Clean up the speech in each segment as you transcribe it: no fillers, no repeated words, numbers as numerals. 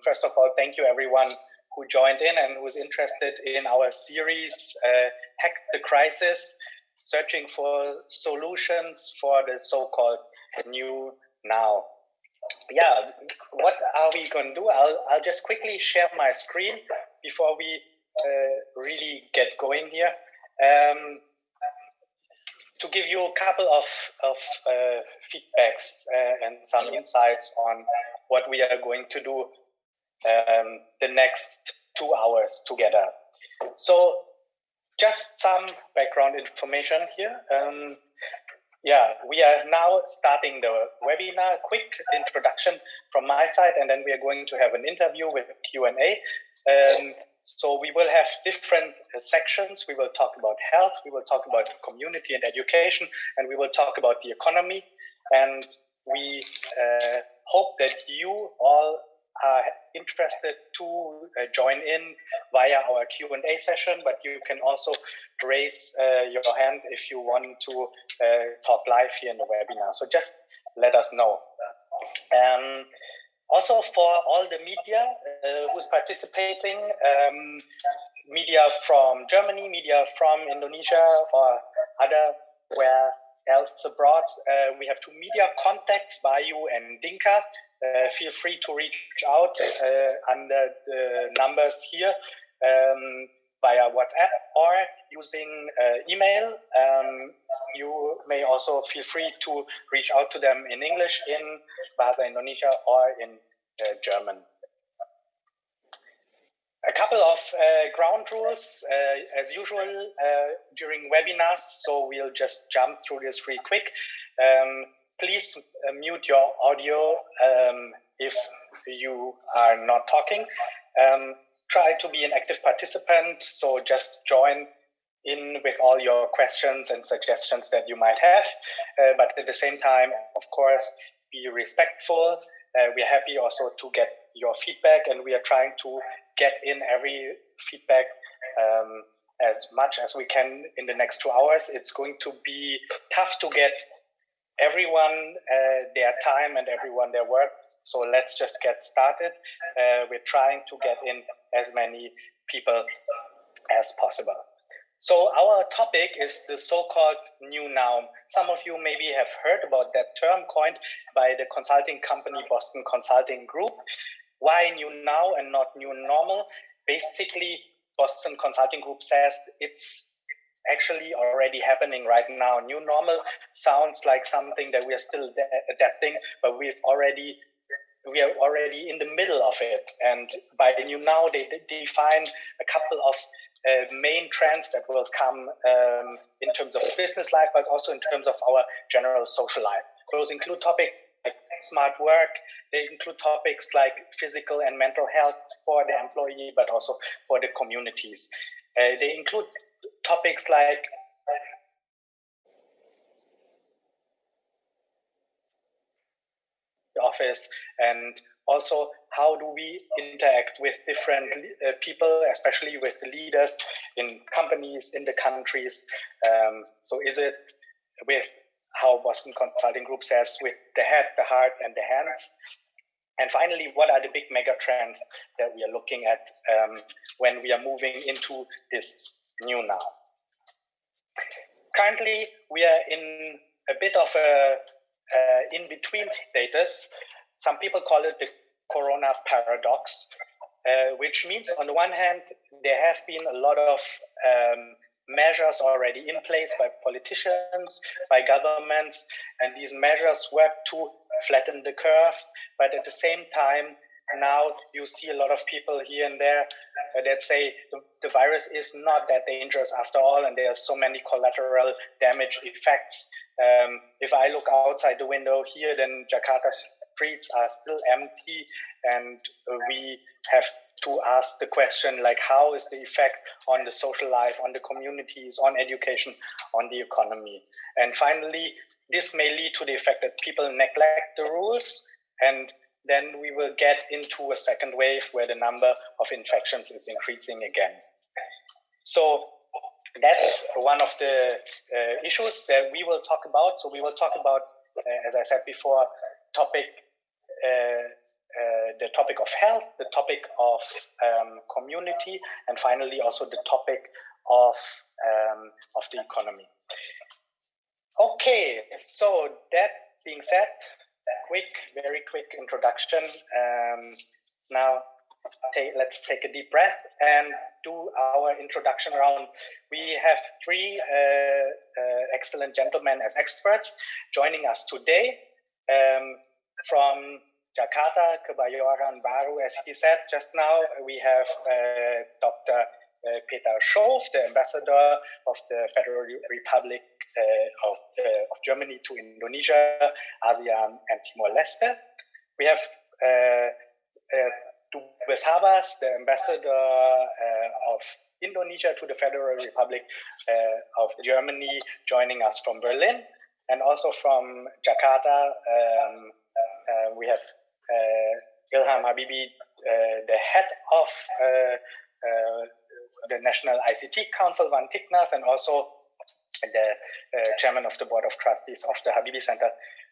First of all, thank you everyone who joined in and who is interested in our series, Hack the Crisis, searching for solutions for the so-called new now. Yeah, what are we going to do? I'll just quickly share my screen before we really get going here. To give you a couple of feedbacks and some insights on what we are going to do the next 2 hours together. So just some background information here. We are now starting the webinar. Quick introduction from my side, and then we are going to have an interview with Q&A. So we will have different sections. We will talk about health, we will talk about community and education, and we will talk about the economy. And we hope that you all are interested to join in via our Q&A session, but you can also raise your hand if you want to talk live here in the webinar. So just let us know. Also, for all the media who's participating, media from Germany, media from Indonesia, or where else abroad, we have 2 media contacts, Bayu and Dinka. Feel free to reach out under the numbers here via WhatsApp or using email. You may also feel free to reach out to them in English, in Bahasa Indonesia, or in German. A couple of ground rules, as usual, during webinars, so we'll just jump through this real quick. Please mute your audio if you are not talking. Try to be an active participant, so just join in with all your questions and suggestions that you might have. But at the same time, of course, be respectful. We are happy also to get your feedback, and we are trying to get in every feedback as much as we can in the next 2 hours. It's going to be tough to get everyone their time and everyone their work. So let's just get started. We're trying to get in as many people as possible. So our topic is the so-called new now. Some of you maybe have heard about that term coined by the consulting company Boston Consulting Group. Why new now and not new normal? Basically, Boston Consulting Group says it's actually already happening right now. New normal sounds like something that we are still adapting, but we are already in the middle of it. And by new now, they define a couple of main trends that will come in terms of business life, but also in terms of our general social life. Those include topics like smart work. They include topics like physical and mental health for the employee, but also for the communities. They include topics like the office, and also how do we interact with different people, especially with the leaders in companies, in the countries. So is it with how Boston Consulting Group says, with the head, the heart, and the hands? And finally, what are the big mega trends that we are looking at when we are moving into this new now? Currently, we are in a bit of a in-between status. Some people call it the Corona paradox, which means on the one hand, there have been a lot of measures already in place by politicians, by governments, and these measures work to flatten the curve. But at the same time, now you see a lot of people here and there that say the virus is not that dangerous after all, and there are so many collateral damage effects. If I look outside the window here, then Jakarta's streets are still empty, and we have to ask the question, like, how is the effect on the social life, on the communities, on education, on the economy? And finally, this may lead to the effect that people neglect the rules, and then we will get into a second wave where the number of infections is increasing again. So that's one of the issues that we will talk about. So we will talk about, as I said before, topic the topic of health, the topic of community, and finally also the topic of the economy. Okay, so that being said, very quick introduction. Now, let's take a deep breath and do our introduction round. We have three excellent gentlemen as experts joining us today. From Jakarta, Kebayoran Baru, as he said just now, we have Dr. Peter Schof, the ambassador of the Federal Republic of Germany to Indonesia, ASEAN, and Timor-Leste. We have Dubes Habas, the ambassador of Indonesia to the Federal Republic of Germany, joining us from Berlin. And also from Jakarta, we have Ilham Habibi, the head of the National ICT Council, Van Tiknas, and also the chairman of the Board of Trustees of the Habibi Center,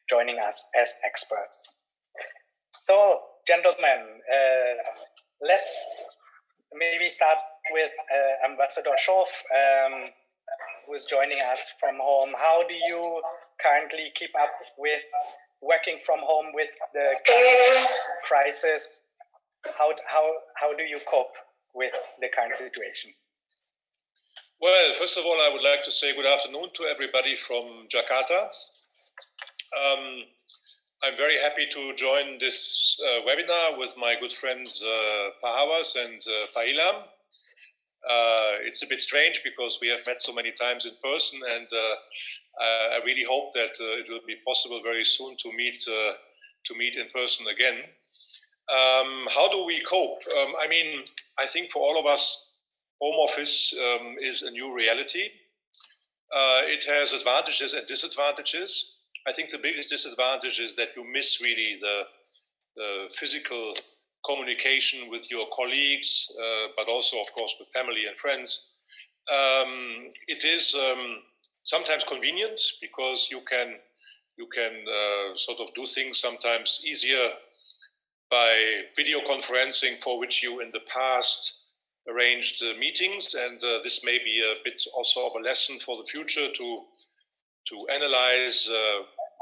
joining us as experts. So, gentlemen, let's maybe start with Ambassador Schof, who is joining us from home. How do you currently keep up with working from home with the current crisis? How do you cope with the current situation? Well, first of all, I would like to say good afternoon to everybody from Jakarta. I'm very happy to join this webinar with my good friends Pahavas and Pailam. It's a bit strange because we have met so many times in person, and I really hope that it will be possible very soon to meet in person again. How do we cope? I mean, I think for all of us, home office is a new reality. It has advantages and disadvantages. I think the biggest disadvantage is that you miss really the physical communication with your colleagues, but also, of course, with family and friends. It is sometimes convenient because you can sort of do things sometimes easier by video conferencing, for which you in the past arranged meetings, and this may be a bit also of a lesson for the future to analyze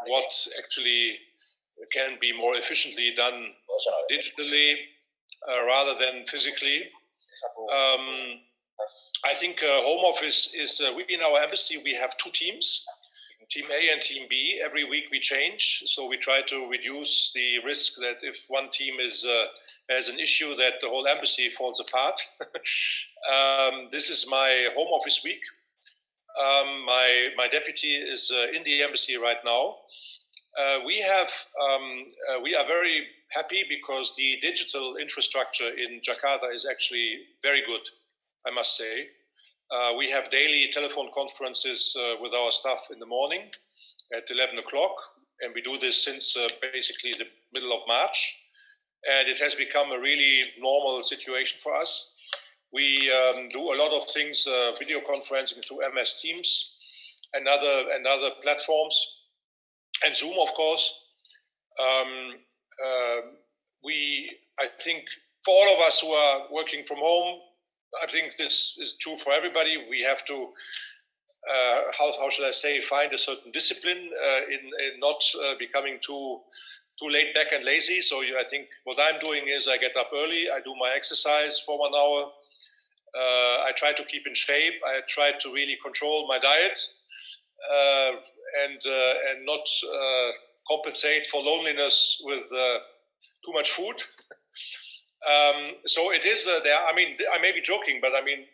what actually can be more efficiently done digitally rather than physically. I think home office is, in our embassy, we have two teams, Team A and Team B. Every week we change, so we try to reduce the risk that if one team has an issue, that the whole embassy falls apart. This is my home office week. My deputy is in the embassy right now. We are very happy because the digital infrastructure in Jakarta is actually very good, I must say. We have daily telephone conferences with our staff in the morning at 11 o'clock, and we do this since basically the middle of March, and it has become a really normal situation for us. We do a lot of things, video conferencing through MS Teams and other platforms, and Zoom, of course. I think for all of us who are working from home, I think this is true for everybody. We have to, how should I say, find a certain discipline in not becoming too laid back and lazy. So I think what I'm doing is I get up early, I do my exercise for 1 hour. I try to keep in shape. I try to really control my diet and not compensate for loneliness with too much food. So it is there. I mean, I may be joking, but I mean,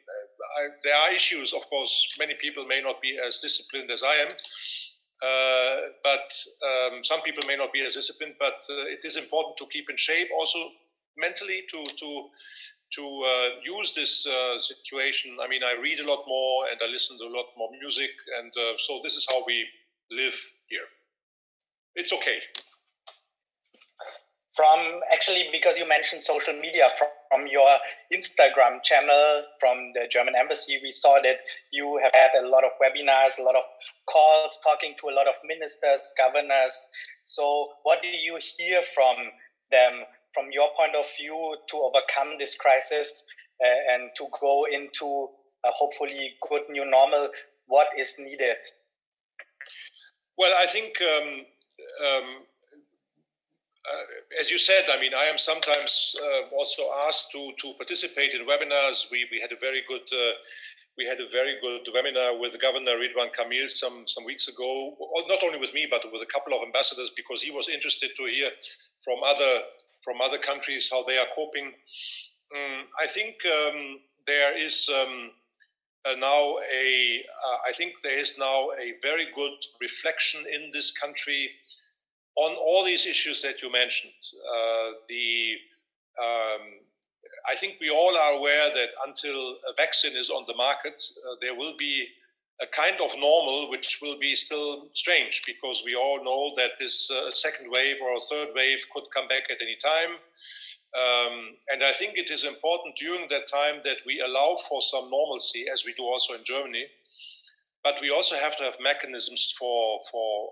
there are issues. Of course, many people may not be as disciplined as I am, but some people may not be as disciplined. But it is important to keep in shape, also mentally, to use this situation. I mean, I read a lot more and I listen to a lot more music, and so this is how we live here. It's okay. From actually, because you mentioned social media, from your Instagram channel from the German embassy, we saw that you have had a lot of webinars, a lot of calls, talking to a lot of ministers, governors. So what do you hear from them from your point of view, to overcome this crisis and to go into a hopefully good new normal, what is needed? Well, I think, as you said, I mean, I am sometimes also asked to participate in webinars. We had a very good webinar with Governor Ridwan Kamil some weeks ago. Not only with me, but with a couple of ambassadors, because he was interested to hear from other countries how they are coping. I think there is now a very good reflection in this country on all these issues that you mentioned. I think we all are aware that until a vaccine is on the market, there will be a kind of normal, which will be still strange, because we all know that this second wave or a third wave could come back at any time. And I think it is important during that time that we allow for some normalcy, as we do also in Germany. But we also have to have mechanisms for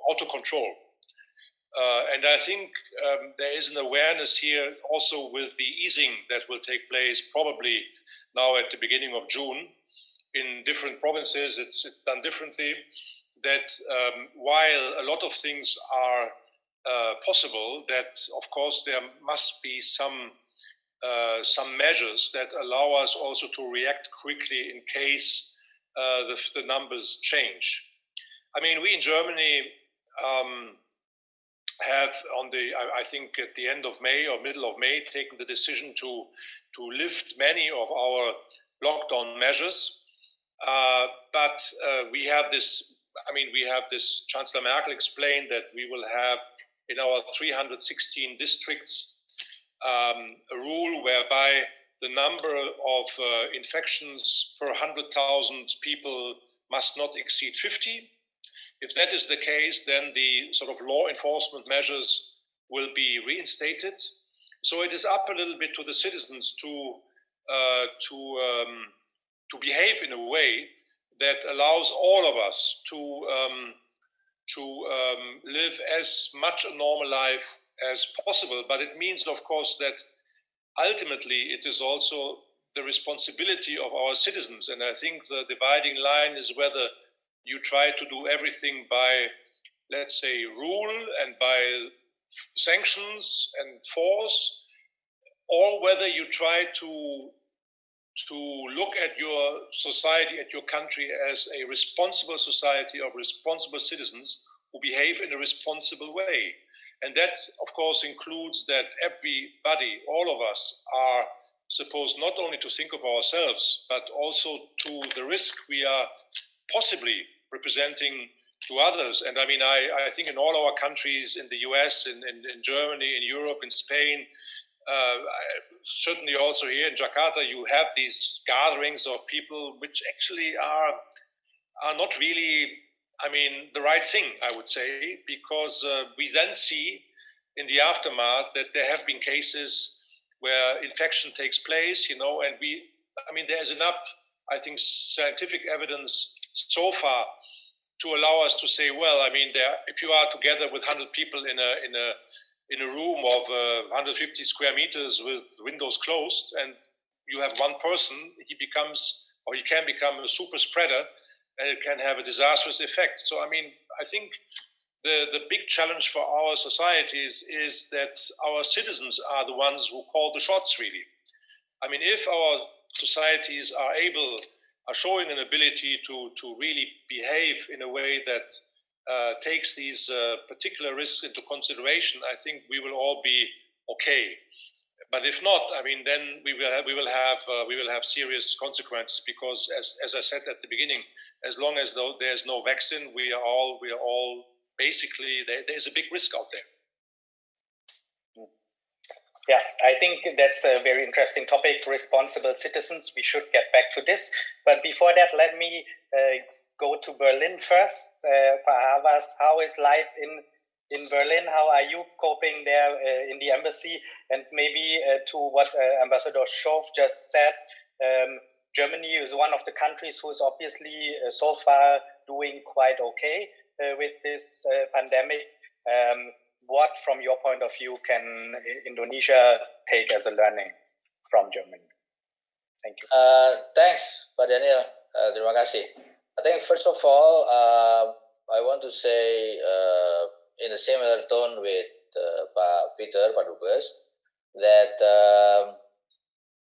auto control. And I think there is an awareness here also with the easing that will take place probably now at the beginning of June. In different provinces, it's done differently. That while a lot of things are possible, that of course there must be some measures that allow us also to react quickly in case the numbers change. I mean, we in Germany have I think at the end of May or middle of May taken the decision to lift many of our lockdown measures. But we have this, Chancellor Merkel explained that we will have in our 316 districts a rule whereby the number of infections per 100,000 people must not exceed 50. If that is the case, then the sort of law enforcement measures will be reinstated. So it is up a little bit to the citizens to behave in a way that allows all of us to live as much a normal life as possible. But it means, of course, that ultimately it is also the responsibility of our citizens. And I think the dividing line is whether you try to do everything by, let's say, rule and by sanctions and force, or whether you try to look at your society, at your country as a responsible society of responsible citizens who behave in a responsible way. And that, of course, includes that everybody, all of us, are supposed not only to think of ourselves, but also to the risk we are possibly representing to others. And I mean, I think in all our countries, in the US, in Germany, in Europe, in Spain, certainly also here in Jakarta, you have these gatherings of people which actually are not really, I mean, the right thing, I would say, because we then see in the aftermath that there have been cases where infection takes place, and there's enough, I think, scientific evidence so far to allow us to say, well, I mean, if you are together with 100 people in a room of 150 square meters with windows closed, and you have one person, he can become a super spreader, and it can have a disastrous effect. So, I mean, I think the big challenge for our societies is that our citizens are the ones who call the shots, really. I mean, if our societies are showing an ability to really behave in a way that takes these particular risks into consideration, I think we will all be okay. But if not, I mean, then we will have serious consequences, because as I said at the beginning, as long as there's no vaccine, we are all basically there's a big risk out there. Yeah, I think that's a very interesting topic, responsible citizens. We should get back to this. But before that, let me go to Berlin first. Pahavas, how is life in Berlin? How are you coping there in the embassy? And maybe to what Ambassador Schoaf just said, Germany is one of the countries who is obviously so far doing quite okay with this pandemic. what, from your point of view, can Indonesia take as a learning from Germany? Thank you. Thanks, Pak Daniel. Terima kasih. I think first of all, I want to say in a similar tone with Pak Peter, Pak Dubes, that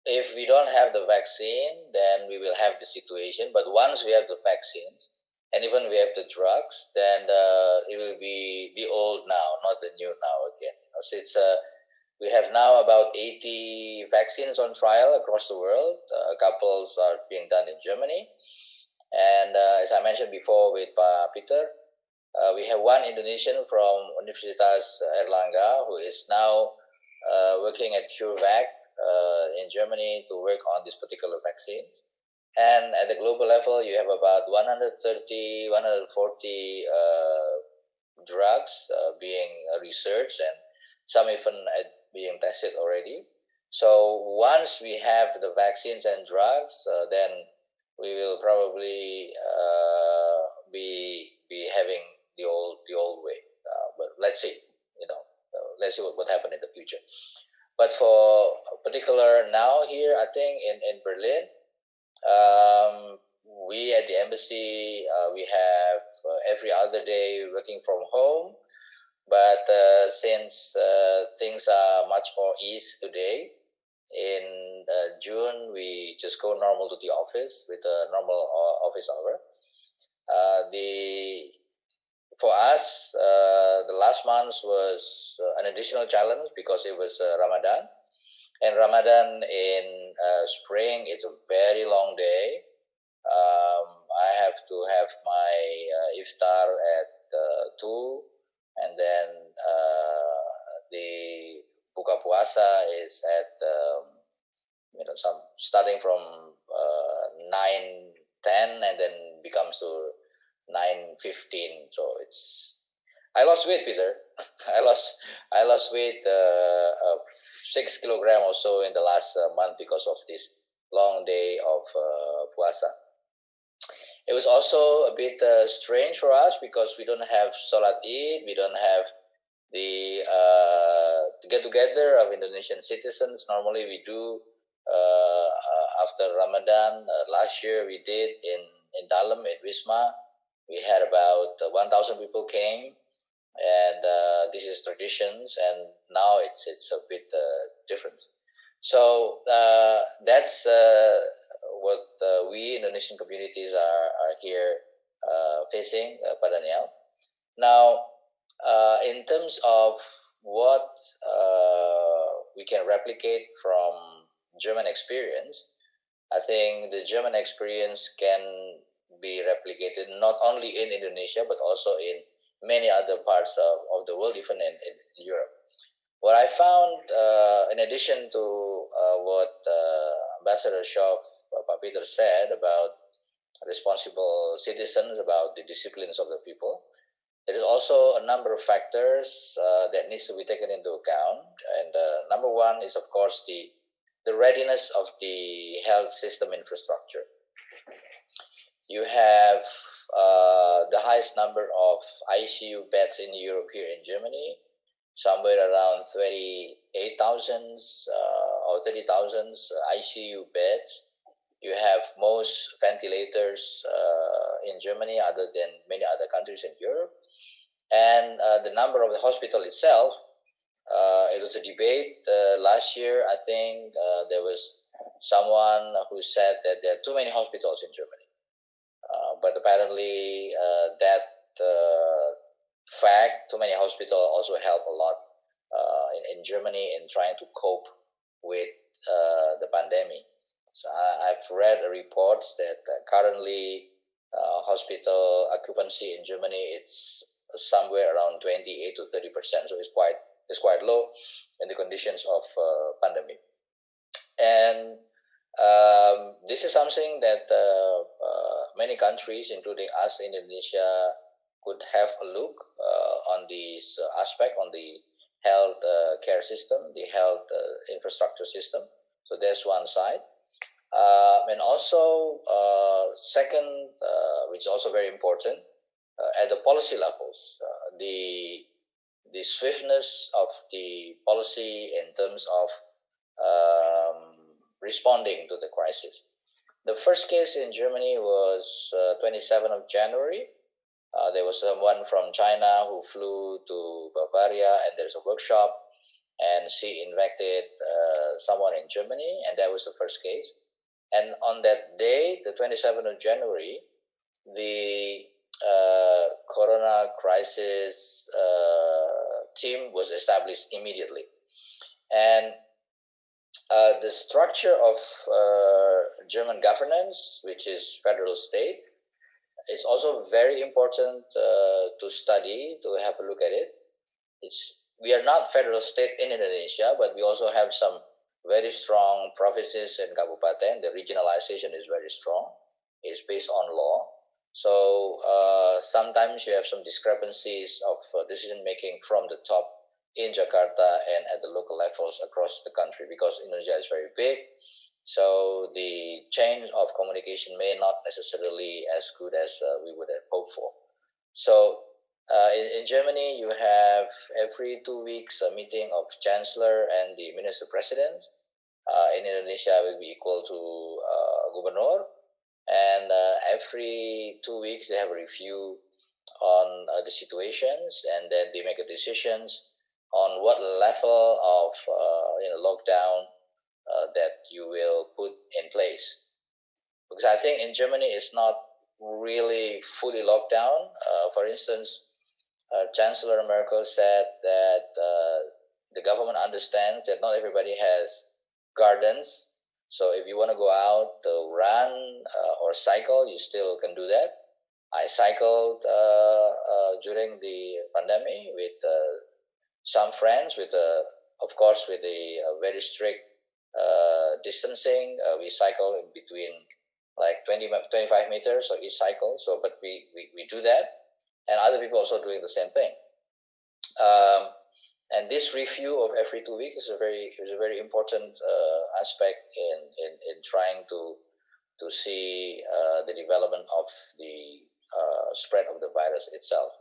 if we don't have the vaccine, then we will have the situation. But once we have the vaccines, and even we have the drugs, then it will be the old now, not the new now again. So it's we have now about 80 vaccines on trial across the world. A couple are being done in Germany. And as I mentioned before with Peter, we have one Indonesian from Universitas Erlangga who is now working at CureVac in Germany to work on these particular vaccines. And at the global level, you have about 130, 140 drugs being researched, and some even being tested already. So once we have the vaccines and drugs, then we will probably be having the old way. But let's see, let's see what happens in the future. But for particular now here, I think in Berlin, we at the embassy, we have every other day working from home. But since things are much more eased today, in June, we just go normal to the office with a normal office hour. For us, the last month was an additional challenge because it was Ramadan. And Ramadan in spring, it's a very long day. I have to have my iftar at 2, and then the buka puasa is at starting from 9:10 and then becomes to 9:15. So I lost weight, Peter. I lost weight 6 kilograms or so in the last month because of this long day of puasa. It was also a bit strange for us because we don't have Salat Eid, we don't have the get-together of Indonesian citizens. Normally we do after Ramadan. Last year we did in Dalam, in Wisma. We had about 1,000 people came, and this is traditions, and now it's a bit different. So that's what we Indonesian communities are here facing, Pak Daniel. Now, in terms of what we can replicate from German experience, I think the German experience can be replicated not only in Indonesia, but also in many other parts of the world, even in Europe. What I found, in addition to what Ambassador Schoff, Pak Peter said about responsible citizens, about the disciplines of the people, there is also a number of factors that needs to be taken into account. And number one is, of course, the readiness of the health system infrastructure. You have the highest number of ICU beds in Europe here in Germany, somewhere around 28,000 or 30,000 ICU beds. You have most ventilators in Germany other than many other countries in Europe. And the number of the hospital itself, it was a debate last year. I think there was someone who said that there are too many hospitals in Germany. But apparently that fact, too many hospitals also help a lot in Germany in trying to cope with the pandemic. So I've read reports that currently hospital occupancy in Germany, it's somewhere around 28 to 30%. So it's quite low in the conditions of pandemic. And this is something that many countries, including us in Indonesia, could have a look on this aspect, on the health care system, the health infrastructure system. So there's one side. And also, second, which is also very important, at the policy levels, the the swiftness of the policy in terms of responding to the crisis. The first case in Germany was 27th of January. There was someone from China who flew to Bavaria, and there's a workshop, and she infected someone in Germany, and that was the first case. And on that day, the 27th of January, the Corona crisis team was established immediately. And the structure of German governance, which is federal state, is also very important to study, to have a look at it. We are not federal state in Indonesia, but we also have some very strong provinces and kabupaten. The regionalization is very strong. It's based on law. So sometimes you have some discrepancies of decision-making from the top in Jakarta and at the local levels across the country, because Indonesia is very big. So the chain of communication may not necessarily as good as we would have hoped for. So in Germany, you have every 2 weeks a meeting of chancellor and the minister president. In Indonesia, it will be equal to governor. And every 2 weeks, they have a review on the situations, and then they make a decisions on what level of lockdown that you will put in place. Because I think in Germany, it's not really fully locked down. For instance, Chancellor Merkel said that the government understands that not everybody has gardens. So if you want to go out to run or cycle, you still can do that. I cycled during the pandemic with some friends, of course, with a very strict distancing. We cycle in between like 25 meters for each cycle. So, but we do that, and other people also doing the same thing. And this review of every 2 weeks is a very important aspect in trying to see the development of the spread of the virus itself.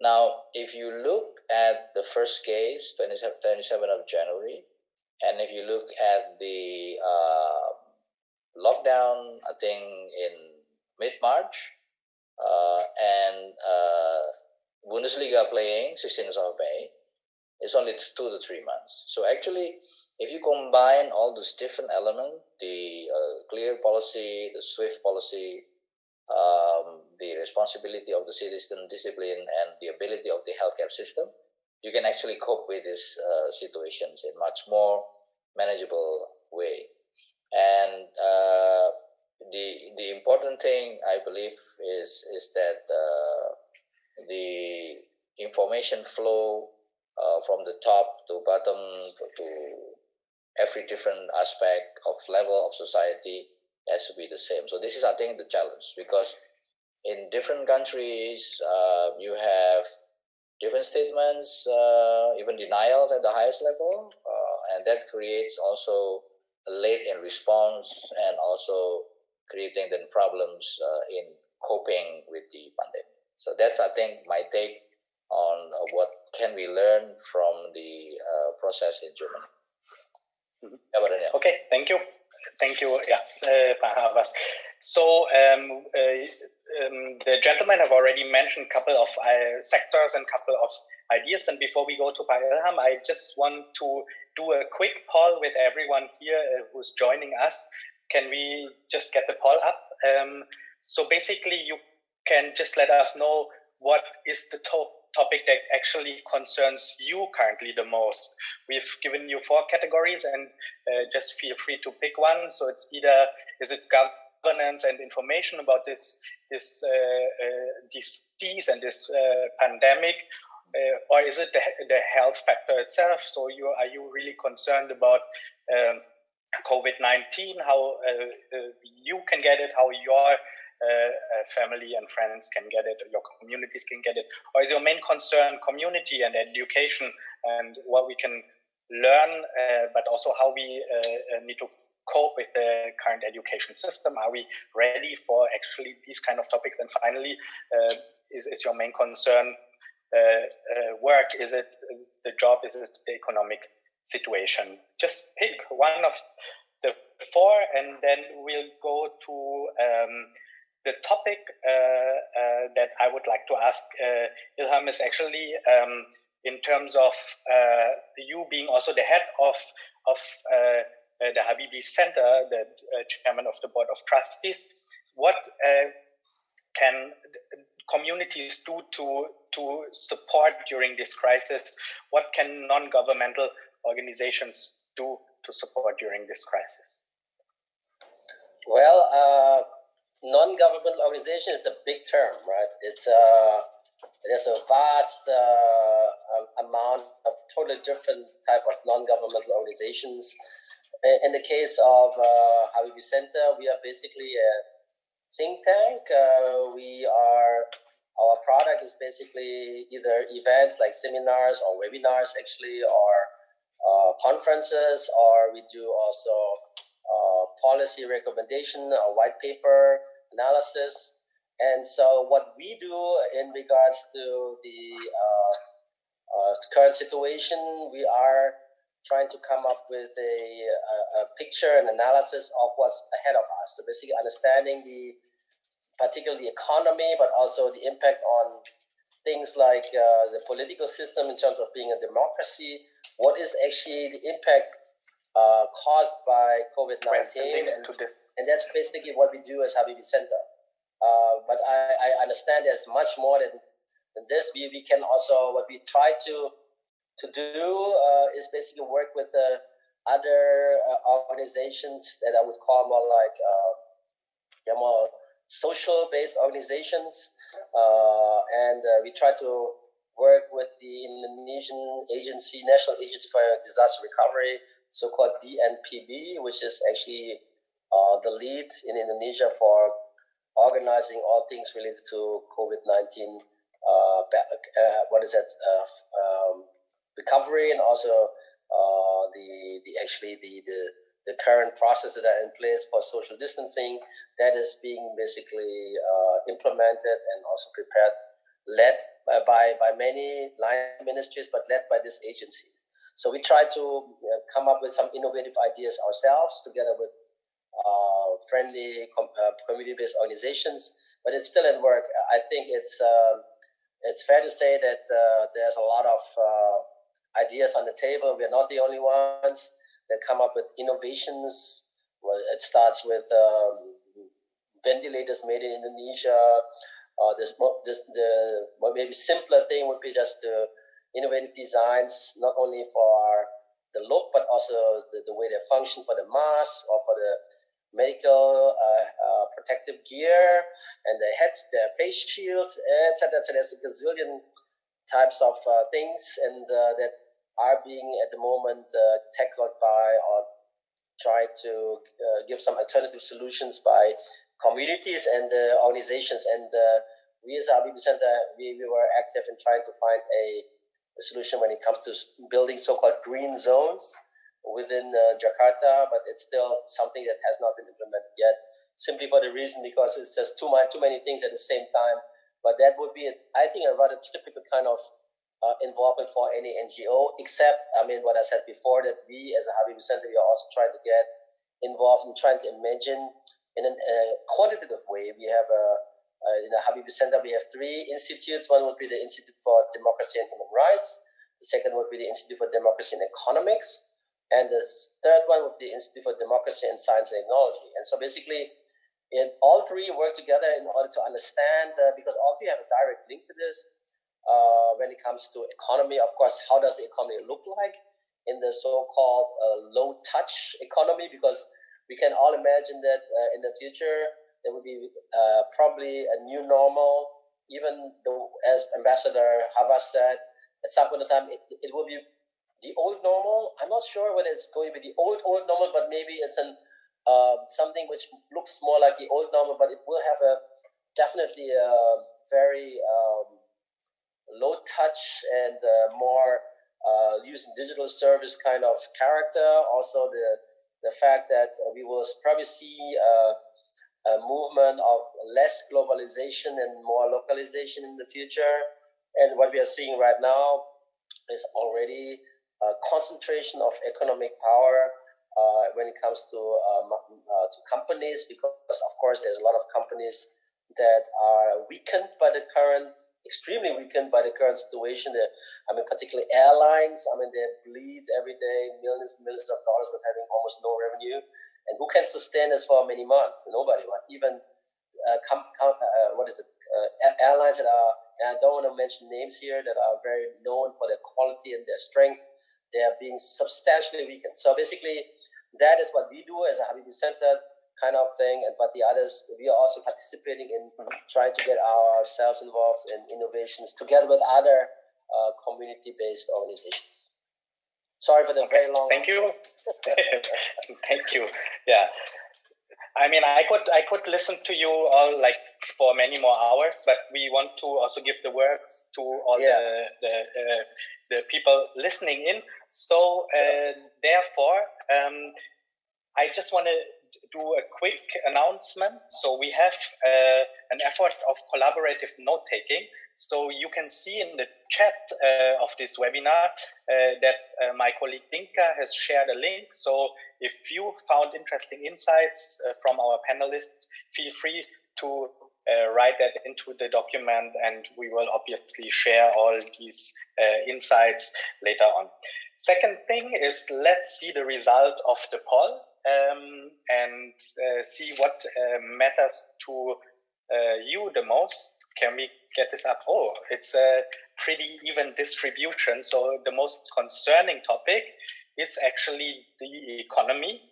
Now, if you look at the first case, 27th of January, and if you look at the lockdown, I think in mid-March, and Bundesliga playing 16th of May, it's only 2 to 3 months. So actually, if you combine all those different elements, the clear policy, the swift policy, the responsibility of the citizen, discipline, and the ability of the healthcare system, you can actually cope with these situations in much more manageable way. And the important thing, I believe, is that the information flow from the top to bottom to every different aspect of level of society has to be the same. So this is, I think, the challenge, because in different countries, you have different statements, even denials at the highest level, and that creates also late in response and also creating then problems in coping with the pandemic. So that's, I think, my take on what can we learn from the process in Germany. Mm-hmm. Okay, thank you. Yeah, Pak Havas. So the gentlemen have already mentioned a couple of sectors and a couple of ideas. And before we go to Pak Ilham, I just want to do a quick poll with everyone here who's joining us. Can we just get the poll up? So basically, you can just let us know what is the topic that actually concerns you currently the most. We've given you 4 categories, and just feel free to pick one. So it's either, is it governance and information about this disease and this pandemic, or is it the health factor itself? So are you really concerned about COVID-19, how you can get it, how your family and friends can get it, or your communities can get it? Or is your main concern community and education and what we can learn, but also how we need to cope with the current education system? Are we ready for actually these kind of topics? And finally, is your main concern work? Is it the job? Is it the economic situation? Just pick one of the four, and then we'll go to the topic that I would like to ask Ilham is actually in terms of you being also the head of the Habibi Center, the chairman of the board of trustees. What can communities do to support during this crisis? What can non-governmental organizations do to support during this crisis? Well, non-governmental organization is a big term, right? It's there's a vast amount of totally different type of non-governmental organizations. In the case of Habibi Center, we are basically a think tank. Our product is basically either events like seminars or webinars, actually, or conferences, or we do also policy recommendation or white paper analysis. And so what we do in regards to the current situation, we are trying to come up with a picture and analysis of what's ahead of us. So basically understanding particularly the economy, but also the impact on things like the political system in terms of being a democracy. What is actually the impact caused by COVID-19? And that's basically what we do as Habibi Center. But I understand there's much more than this. We can also, what we try to do is basically work with other organizations that I would call more like they're more social-based organizations, and we try to work with the Indonesian agency, National Agency for Disaster Recovery, so-called BNPB, which is actually the lead in Indonesia for organizing all things related to COVID-19. Recovery, and also the current processes that are in place for social distancing that is being basically implemented and also prepared, led by many line ministries, but led by this agency. So we try to come up with some innovative ideas ourselves together with friendly community-based organizations, but it's still at work. I think it's fair to say that there's a lot of ideas on the table. We're not the only ones that come up with innovations. Well, it starts with ventilators made in Indonesia. The maybe simpler thing would be just innovative designs, not only for the look, but also the way they function for the mask or for the medical protective gear and the face shields, etc. So there's a gazillion types of things, and that are being at the moment tackled by or try to give some alternative solutions by communities and organizations. And we as Habibi Center, we were active in trying to find a solution when it comes to building so-called green zones within Jakarta, but it's still something that has not been implemented yet, simply for the reason because it's just too many things at the same time. But that would be, I think, a rather typical kind of involvement for any NGO, except, what I said before, that we as a Habibi Center, we are also trying to get involved in trying to imagine in a quantitative way. We have in the Habibi Center, we have 3 institutes. One would be the Institute for Democracy and Human Rights. The second would be the Institute for Democracy and Economics. And the third one would be the Institute for Democracy and Science and Technology. And so basically, all 3 work together in order to understand, because all 3 have a direct link to this. When it comes to economy, of course, how does the economy look like in the so-called low-touch economy? Because we can all imagine that in the future, there will be probably a new normal, even though, as Ambassador Havas said, at some point in time, it will be the old normal. I'm not sure whether it's going to be the old normal, but maybe it's something which looks more like the old normal, but it will have definitely a very low touch and more using digital service kind of character. Also the fact that we will probably see a movement of less globalization and more localization in the future. And what we are seeing right now is already a concentration of economic power when it comes to companies, because of course there's a lot of companies that are extremely weakened by the current situation. Particularly airlines. They bleed every day millions and millions of dollars, but having almost no revenue. And who can sustain this for many months? Nobody. Even airlines that are, and I don't want to mention names here, that are very known for their quality and their strength, they are being substantially weakened. So basically, that is what we do as a Habibi-centered kind of thing. But the others, we are also participating in trying to get ourselves involved in innovations together with other community-based organizations. Sorry for the very long. Thank you. Thank you. Yeah. I could listen to you all like for many more hours, but we want to also give the words to all the people listening in. So therefore, I just want to do a quick announcement. So we have an effort of collaborative note-taking. So you can see in the chat of this webinar that my colleague Dinka has shared a link. So if you found interesting insights from our panelists, feel free to write that into the document, and we will obviously share all these insights later on. Second thing is, let's see the result of the poll and see what matters to you the most. Can we get this up? Oh, it's a pretty even distribution. So the most concerning topic is actually the economy,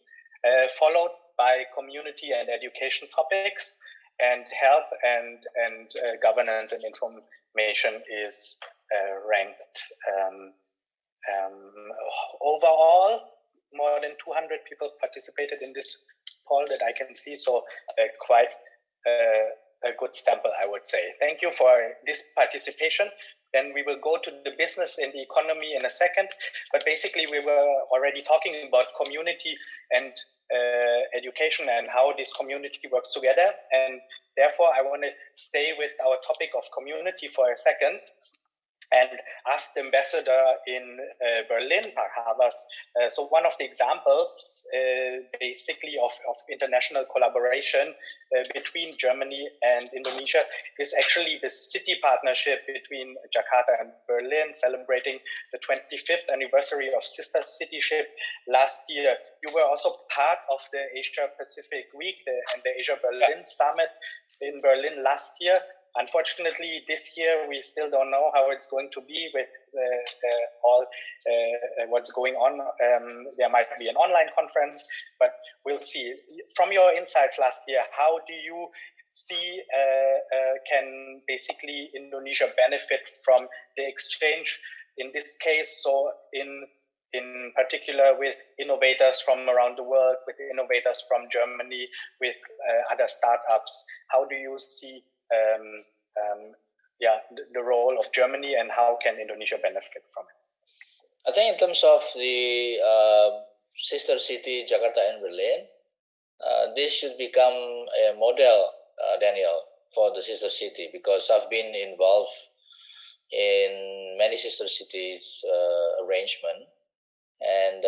followed by community and education topics, and health and governance and information is ranked. Overall, more than 200 people participated in this poll that I can see, so quite a good sample, I would say. Thank you for this participation. Then we will go to the business and the economy in a second, but basically we were already talking about community and education and how this community works together, and therefore I want to stay with our topic of community for a second and ask the ambassador in Berlin, Havas. So one of the examples basically of international collaboration between Germany and Indonesia is actually the city partnership between Jakarta and Berlin, celebrating the 25th anniversary of sister cityship last year. You were also part of the Asia Pacific Week and the Asia Berlin Summit in Berlin last year. Unfortunately, this year we still don't know how it's going to be with all what's going on. There might be an online conference, but we'll see. From your insights last year, how do you see can basically Indonesia benefit from the exchange in this case? So in particular with innovators from around the world, with innovators from Germany, with other startups, how do you see the role of Germany and how can Indonesia benefit from it? I think in terms of the sister city, Jakarta and Berlin, this should become a model, Daniel, for the sister city, because I've been involved in many sister cities arrangement, and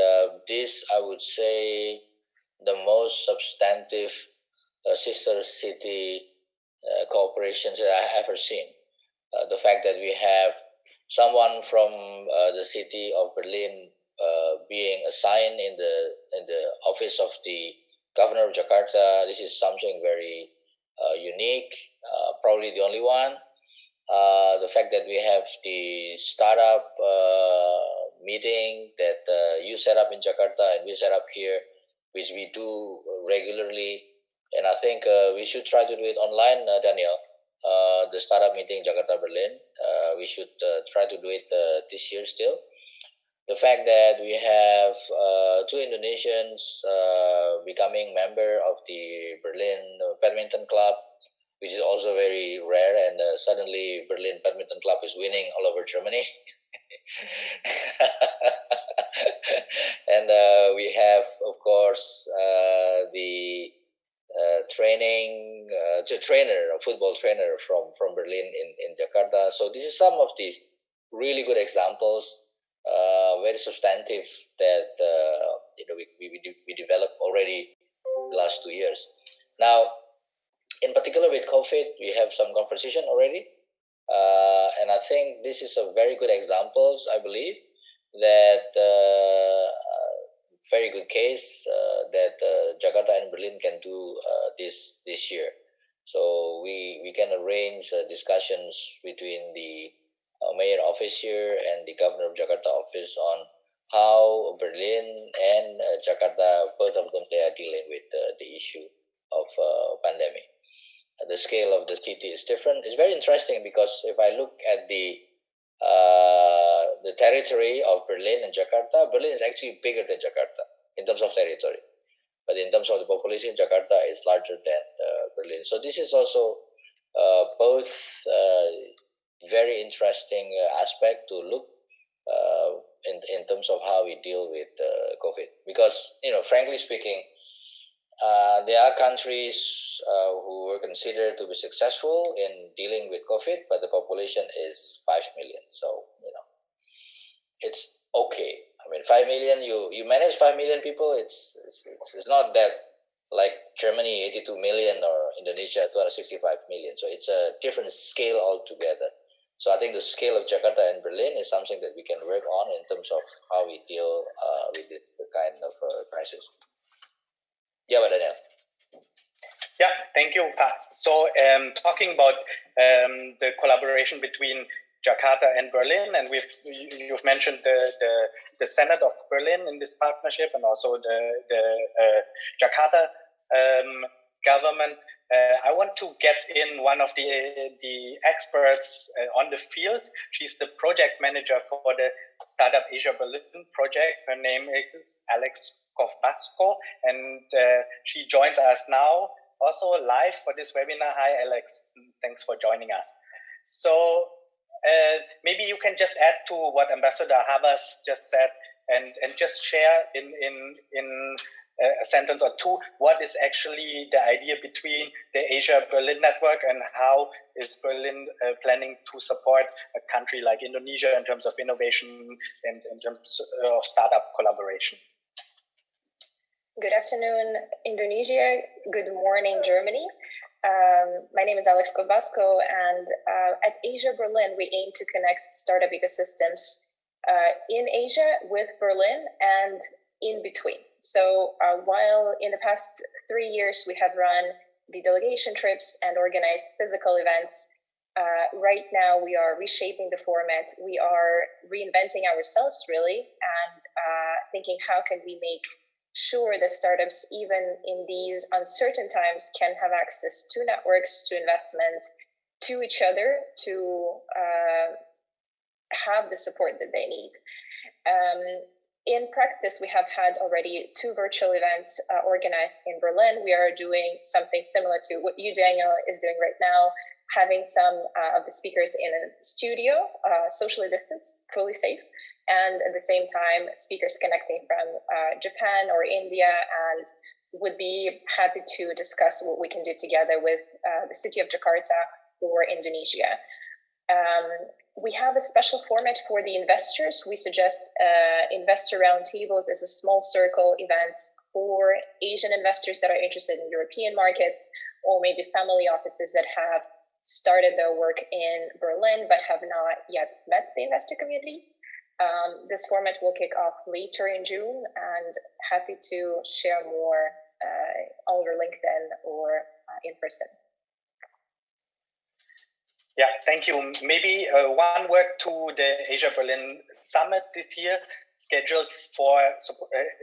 this, I would say, the most substantive sister city cooperations that I have ever seen. The fact that we have someone from the city of Berlin being assigned in the office of the governor of Jakarta, this is something very unique, probably the only one. The fact that we have the startup meeting that you set up in Jakarta and we set up here, which we do regularly. And I think we should try to do it online, Daniel. The startup meeting Jakarta Berlin. We should try to do it this year still. The fact that we have two Indonesians becoming member of the Berlin Badminton Club, which is also very rare, and suddenly Berlin Badminton Club is winning all over Germany. And we have, of course, the training, a football trainer from Berlin in Jakarta. So this is some of these really good examples, very substantive that we developed already the last 2 years. Now, in particular with COVID, we have some conversation already, and I think this is a very good example. I believe that very good case that Jakarta and Berlin can do this year. So we can arrange discussions between the mayor office here and the governor of Jakarta office on how Berlin and Jakarta, both of them, they are dealing with the issue of pandemic. The scale of the city is different. It's very interesting because if I look at the territory of Berlin and Jakarta, Berlin is actually bigger than Jakarta in terms of territory. But in terms of the population, Jakarta is larger than Berlin. So this is also both very interesting aspect to look in terms of how we deal with COVID. Because, frankly speaking, there are countries who were considered to be successful in dealing with COVID, but the population is 5 million. So, it's okay. I mean, 5 million, you manage 5 million people, it's not that like Germany, 82 million, or Indonesia, 265 million. So it's a different scale altogether. So I think the scale of Jakarta and Berlin is something that we can work on in terms of how we deal with this kind of crisis. Yeah, but Daniel. Yeah, thank you, Pa. So talking about the collaboration between Jakarta and Berlin, and you've mentioned the Senate of Berlin in this partnership, and also the Jakarta government. I want to get in one of the experts on the field. She's the project manager for the Startup Asia Berlin project. Her name is Alex Kovbasko, and she joins us now also live for this webinar. Hi, Alex. Thanks for joining us. So maybe you can just add to what Ambassador Havas just said, and just share in a sentence or two what is actually the idea between the Asia-Berlin network, and how is Berlin planning to support a country like Indonesia in terms of innovation and in terms of startup collaboration. Good afternoon, Indonesia. Good morning, Germany. My name is Alex Kovbasko, and at Asia Berlin, we aim to connect startup ecosystems in Asia with Berlin and in between. So while in the past 3 years we have run the delegation trips and organized physical events, right now we are reshaping the format. We are reinventing ourselves, really, and thinking how can we make sure that startups, even in these uncertain times, can have access to networks, to investment, to each other, to have the support that they need. In practice, we have had already 2 virtual events organized in Berlin. We are doing something similar to what you, Daniel, is doing right now, having some of the speakers in a studio, socially distanced, fully safe, and at the same time, speakers connecting from Japan or India, and would be happy to discuss what we can do together with the city of Jakarta or Indonesia. We have a special format for the investors. We suggest investor roundtables as a small circle events for Asian investors that are interested in European markets, or maybe family offices that have started their work in Berlin but have not yet met the investor community. This format will kick off later in June, and happy to share more over LinkedIn or in person. Yeah, thank you. Maybe one word to the Asia Berlin Summit this year, scheduled for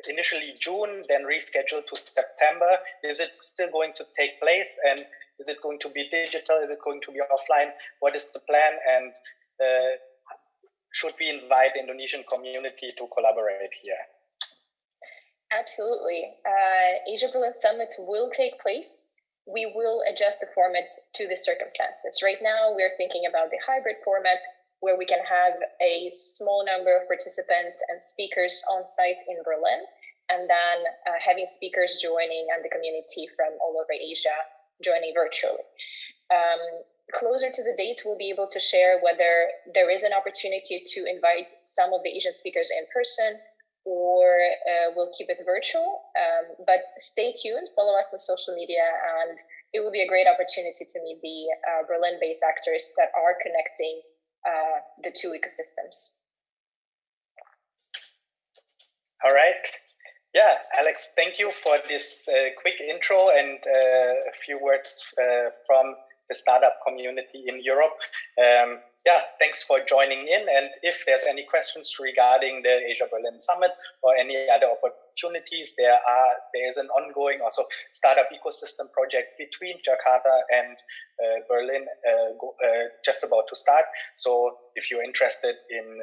initially June, then rescheduled to September. Is it still going to take place, and is it going to be digital? Is it going to be offline? What is the plan, and should we invite the Indonesian community to collaborate here? Absolutely. Asia Berlin Summit will take place. We will adjust the format to the circumstances. Right now, we're thinking about the hybrid format, where we can have a small number of participants and speakers on site in Berlin, and then having speakers joining and the community from all over Asia joining virtually. Closer to the date, we'll be able to share whether there is an opportunity to invite some of the Asian speakers in person, or we'll keep it virtual. But stay tuned, follow us on social media, and it will be a great opportunity to meet the Berlin-based actors that are connecting the two ecosystems. All right. Yeah, Alex, thank you for this quick intro and a few words from the startup community in Europe. Yeah, thanks for joining in. And if there's any questions regarding the Asia Berlin Summit or any other opportunities, there is an ongoing also startup ecosystem project between Jakarta and Berlin just about to start. So if you're interested in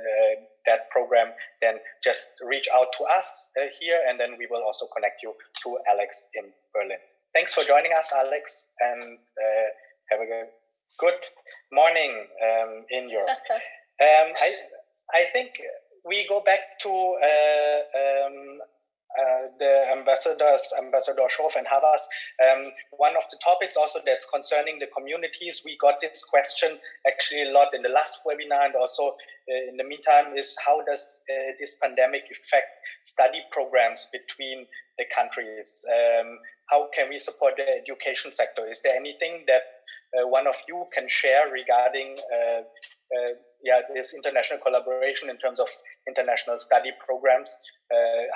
that program, then just reach out to us here, and then we will also connect you to Alex in Berlin. Thanks for joining us, Alex, and have a good morning in Europe. I think we go back to the ambassadors, Ambassador Schof and Havas. One of the topics also that's concerning the communities, we got this question actually a lot in the last webinar, and also in the meantime, is how does this pandemic affect study programs between the countries? How can we support the education sector? Is there anything that one of you can share regarding this international collaboration in terms of international study programs?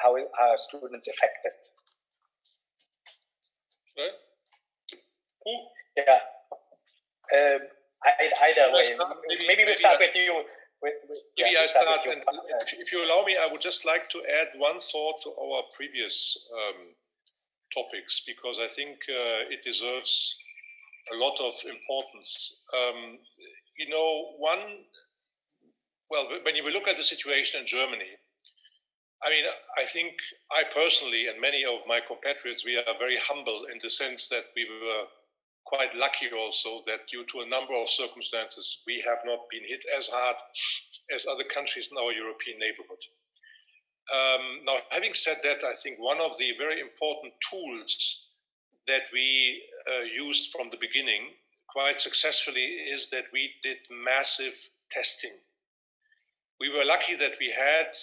How are students affected? Yeah. Either way. Maybe we'll start with you. Maybe I start, and if you allow me, I would just like to add one thought to our previous topics, because I think it deserves a lot of importance. When you look at the situation in Germany, I mean, I think I personally and many of my compatriots, we are very humble in the sense that we were quite lucky also that due to a number of circumstances, we have not been hit as hard as other countries in our European neighborhood. Now, having said that, I think one of the very important tools that we used from the beginning quite successfully is that we did massive testing. We were lucky that we had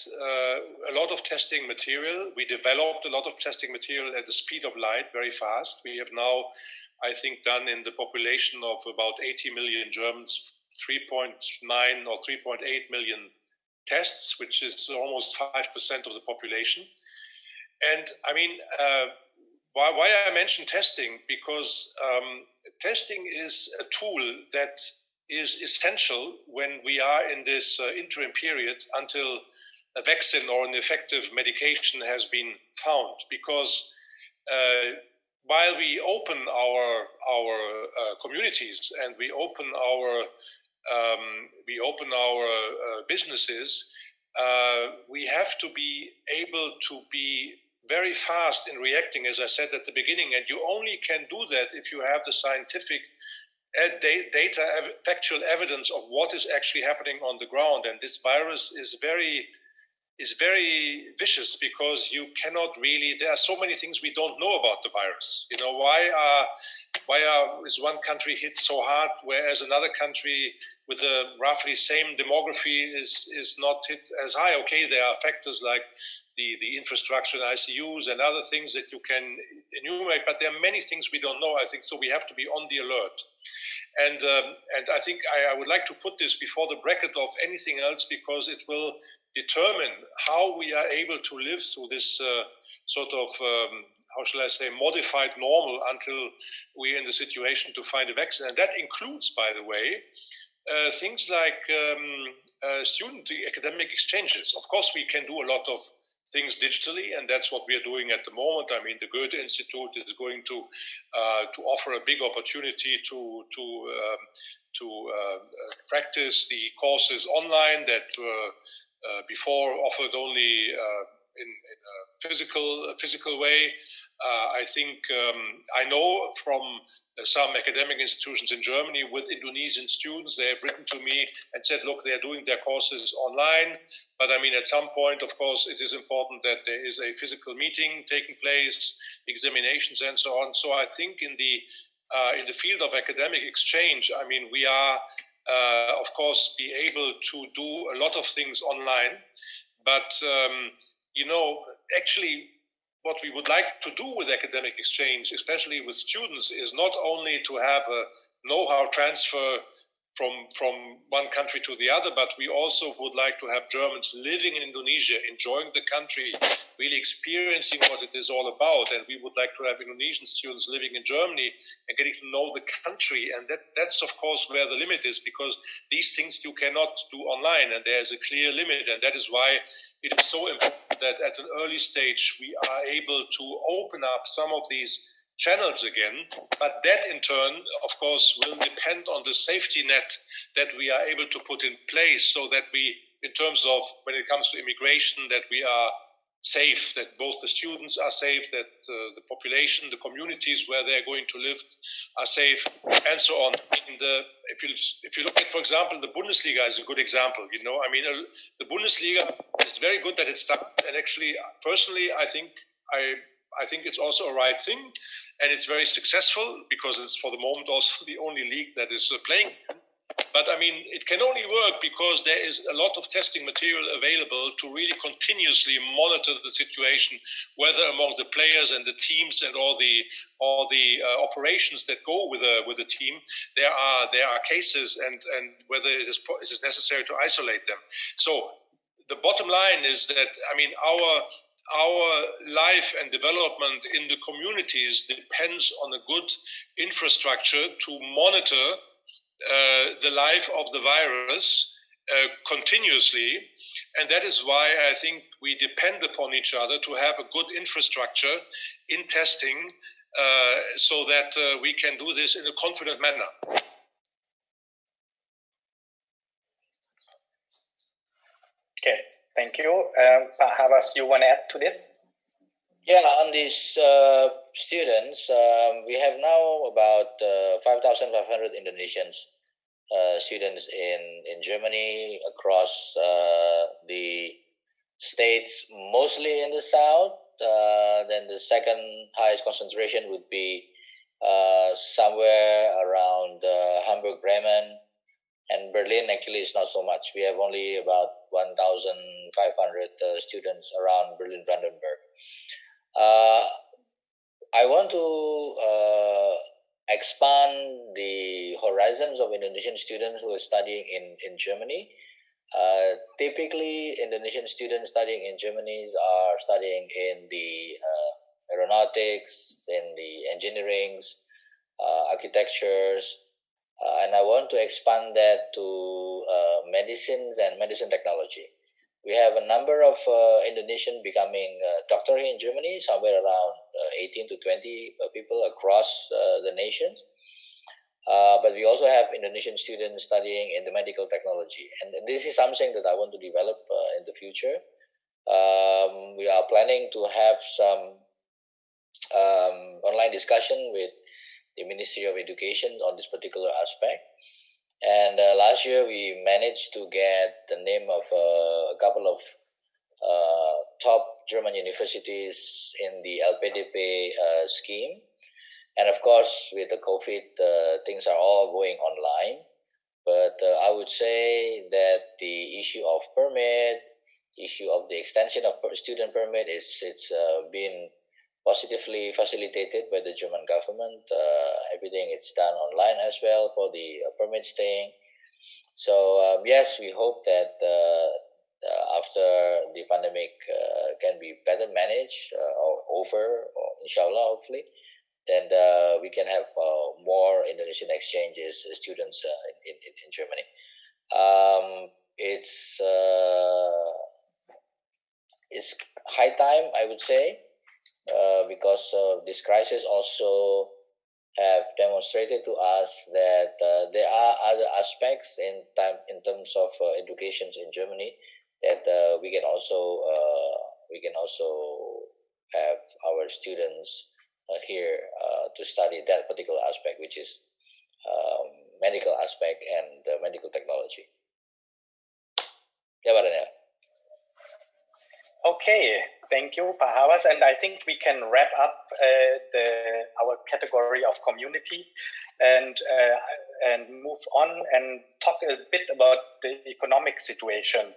a lot of testing material. We developed a lot of testing material at the speed of light, very fast. We have now, I think, done in the population of about 80 million Germans, 3.9 or 3.8 million tests, which is almost 5% of the population. And I mean, why I mention testing? Because testing is a tool that is essential when we are in this interim period until a vaccine or an effective medication has been found. Because while we open our communities and we open our businesses, we have to be able to be very fast in reacting, as I said at the beginning, and you only can do that if you have the scientific data, factual evidence of what is actually happening on the ground. And this virus is very vicious, because you cannot really, there are so many things we don't know about the virus. You know, why is one country hit so hard, whereas another country with a roughly same demography is not hit as high? Okay, there are factors like the infrastructure in ICUs and other things that you can enumerate, but there are many things we don't know, I think, so we have to be on the alert. And I think I would like to put this before the bracket of anything else, because it will determine how we are able to live through this sort of, how shall I say, modified normal until we're in the situation to find a vaccine. And that includes, by the way, things like student academic exchanges. Of course, we can do a lot of things digitally, and that's what we are doing at the moment. I mean, the Goethe Institute is going to offer a big opportunity to practice the courses online that before offered only a physical way. I think I know from some academic institutions in Germany with Indonesian students, they have written to me and said, look, they're doing their courses online. But I mean, at some point, of course, it is important that there is a physical meeting taking place, examinations and so on. So I think in the field of academic exchange, I mean, we are, of course, be able to do a lot of things online. But, you know, actually, what we would like to do with academic exchange, especially with students, is not only to have a know-how transfer from one country to the other, but we also would like to have Germans living in Indonesia, enjoying the country, really experiencing what it is all about. And we would like to have Indonesian students living in Germany and getting to know the country. And that's, of course, where the limit is, because these things you cannot do online, and there's a clear limit. And that is why it is so important that at an early stage we are able to open up some of these channels again, but that in turn, of course, will depend on the safety net that we are able to put in place, so that we, in terms of when it comes to immigration, that we are safe, that both the students are safe, that the population, the communities where they're going to live are safe, and so on. If you look at, for example, the Bundesliga is a good example. You know, I mean, the Bundesliga is very good that it started, and actually, personally, I think it's also a right thing. And it's very successful because it's for the moment also the only league that is playing. But I mean, it can only work because there is a lot of testing material available to really continuously monitor the situation, whether among the players and the teams and all the operations that go with a team. There are cases, and whether it is necessary to isolate them. So the bottom line is that, I mean, our life and development in the communities depends on a good infrastructure to monitor the life of the virus continuously. And that is why I think we depend upon each other to have a good infrastructure in testing so that we can do this in a confident manner. Okay. Thank you. Pak Havas, you want to add to this? Yeah, on these students, we have now about 5,500 Indonesians students in Germany, across the states, mostly in the south. Then the second highest concentration would be somewhere around Hamburg, Bremen, and Berlin. Actually, is not so much. We have only about 1,500 students around Berlin-Brandenburg. I want to expand the horizons of Indonesian students who are studying in Germany. Typically, Indonesian students studying in Germany are studying in the aeronautics, in the engineerings, architectures, and I want to expand that to medicines and medicine technology. We have a number of Indonesians becoming doctor here in Germany, somewhere around 18 to 20 people across the nations. But we also have Indonesian students studying in the medical technology. And this is something that I want to develop in the future. We are planning to have some online discussion with the Ministry of Education on this particular aspect. And last year we managed to get the name of a couple of top German universities in the LPDP scheme. And of course, with the COVID, things are all going online. But I would say that the issue of permit, issue of the extension of student permit, it's been positively facilitated by the German government. Everything is done online as well for the permit staying. So yes, we hope that after the pandemic can be better managed or over, or inshallah, hopefully, then we can have more Indonesian exchanges students in Germany. It's high time, I would say. Because this crisis also have demonstrated to us that there are other aspects in terms of education in Germany that we can also we can also have our students here to study that particular aspect, which is medical aspect and medical technology. Yeah, Daniel. Okay, thank you, Pahavas. And I think we can wrap up our category of community and move on and talk a bit about the economic situation.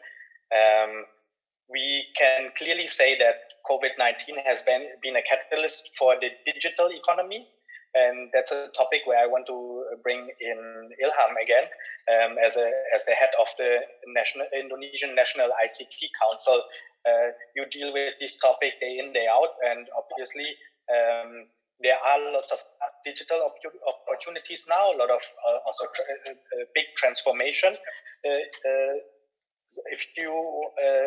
We can clearly say that COVID-19 has been a catalyst for the digital economy. And that's a topic where I want to bring in Ilham again, as the head of the Indonesian National ICT Council. You deal with this topic day in, day out, and obviously there are lots of digital opportunities now, a lot of also big transformation, if you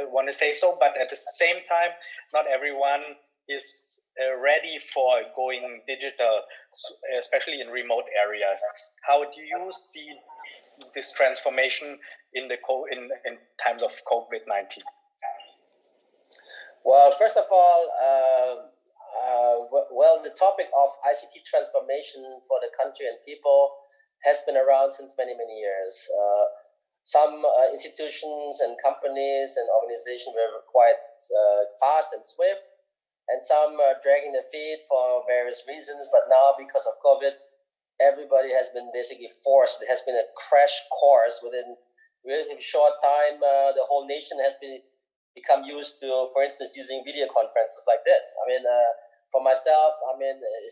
want to say so, but at the same time, not everyone is ready for going digital, especially in remote areas. How do you see this transformation in times of COVID-19? Well, first of all, the topic of ICT transformation for the country and people has been around since many, many years. Some institutions and companies and organizations were quite fast and swift, and some are dragging their feet for various reasons. But now, because of COVID, everybody has been basically forced. There has been a crash course within a relatively short time. The whole nation has become used to, for instance, using video conferences like this. I mean, for myself,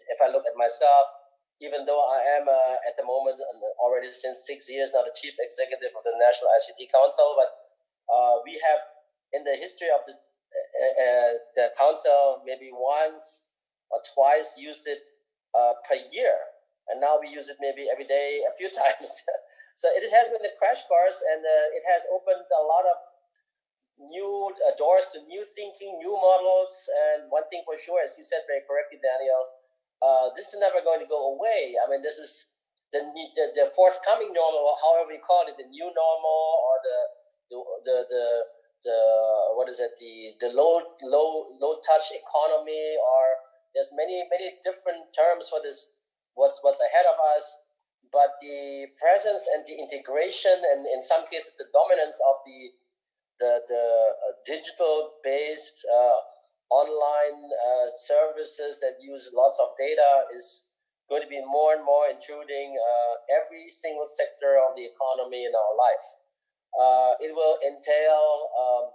if I look at myself, even though I am at the moment already since 6 years now the chief executive of the National ICT Council, but we have in the history of the council maybe once or twice used it per year, and now we use it maybe every day a few times. So it has been a crash course, and it has opened a lot of new doors to new thinking, new models. And one thing for sure, as you said very correctly, Daniel, this is never going to go away. I mean, this is the forthcoming normal, however we call it, the new normal, or the what is it, the low touch economy, or there's many different terms for this. What's ahead of us, but the presence and the integration, and in some cases the dominance of the digital based online services that use lots of data is going to be more and more intruding every single sector of the economy in our life. It will entail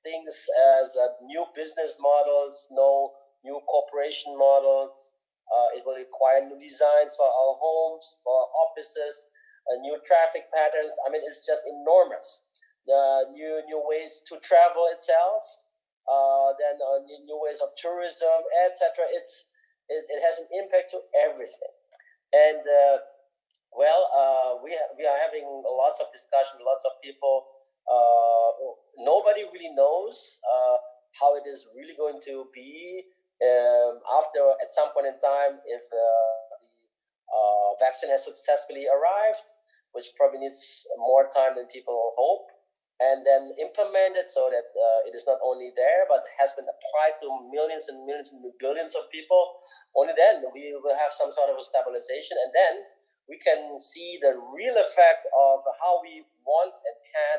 things as new business models, new corporation models. It will require new designs for our homes, for our offices, new traffic patterns. I mean, it's just enormous. The new ways to travel itself, then new ways of tourism, etc. It has an impact to everything, and we are having lots of discussion, lots of people. Nobody really knows how it is really going to be after, at some point in time, if the vaccine has successfully arrived, which probably needs more time than people hope, and then implemented so that it is not only there, but has been applied to millions and millions and billions of people. Only then we will have some sort of a stabilization, and then we can see the real effect of how we want and can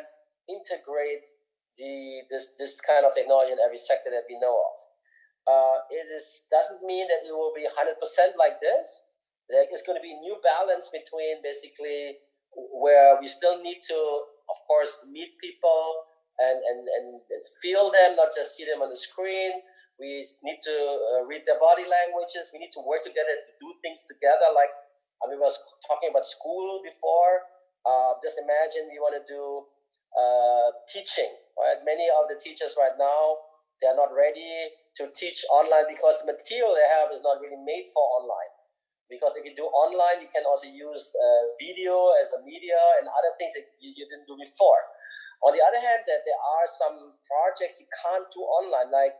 integrate this kind of technology in every sector that we know of. It doesn't mean that it will be 100% like this. There is going to be a new balance between basically where we still need to, of course, meet people and feel them, not just see them on the screen. We need to read their body languages. We need to work together to do things together. Like we was talking about school before. Just imagine you want to do teaching, right? Many of the teachers right now, they are not ready to teach online because the material they have is not really made for online. Because if you do online, you can also use video as a media and other things that you didn't do before. On the other hand, that there are some projects you can't do online, like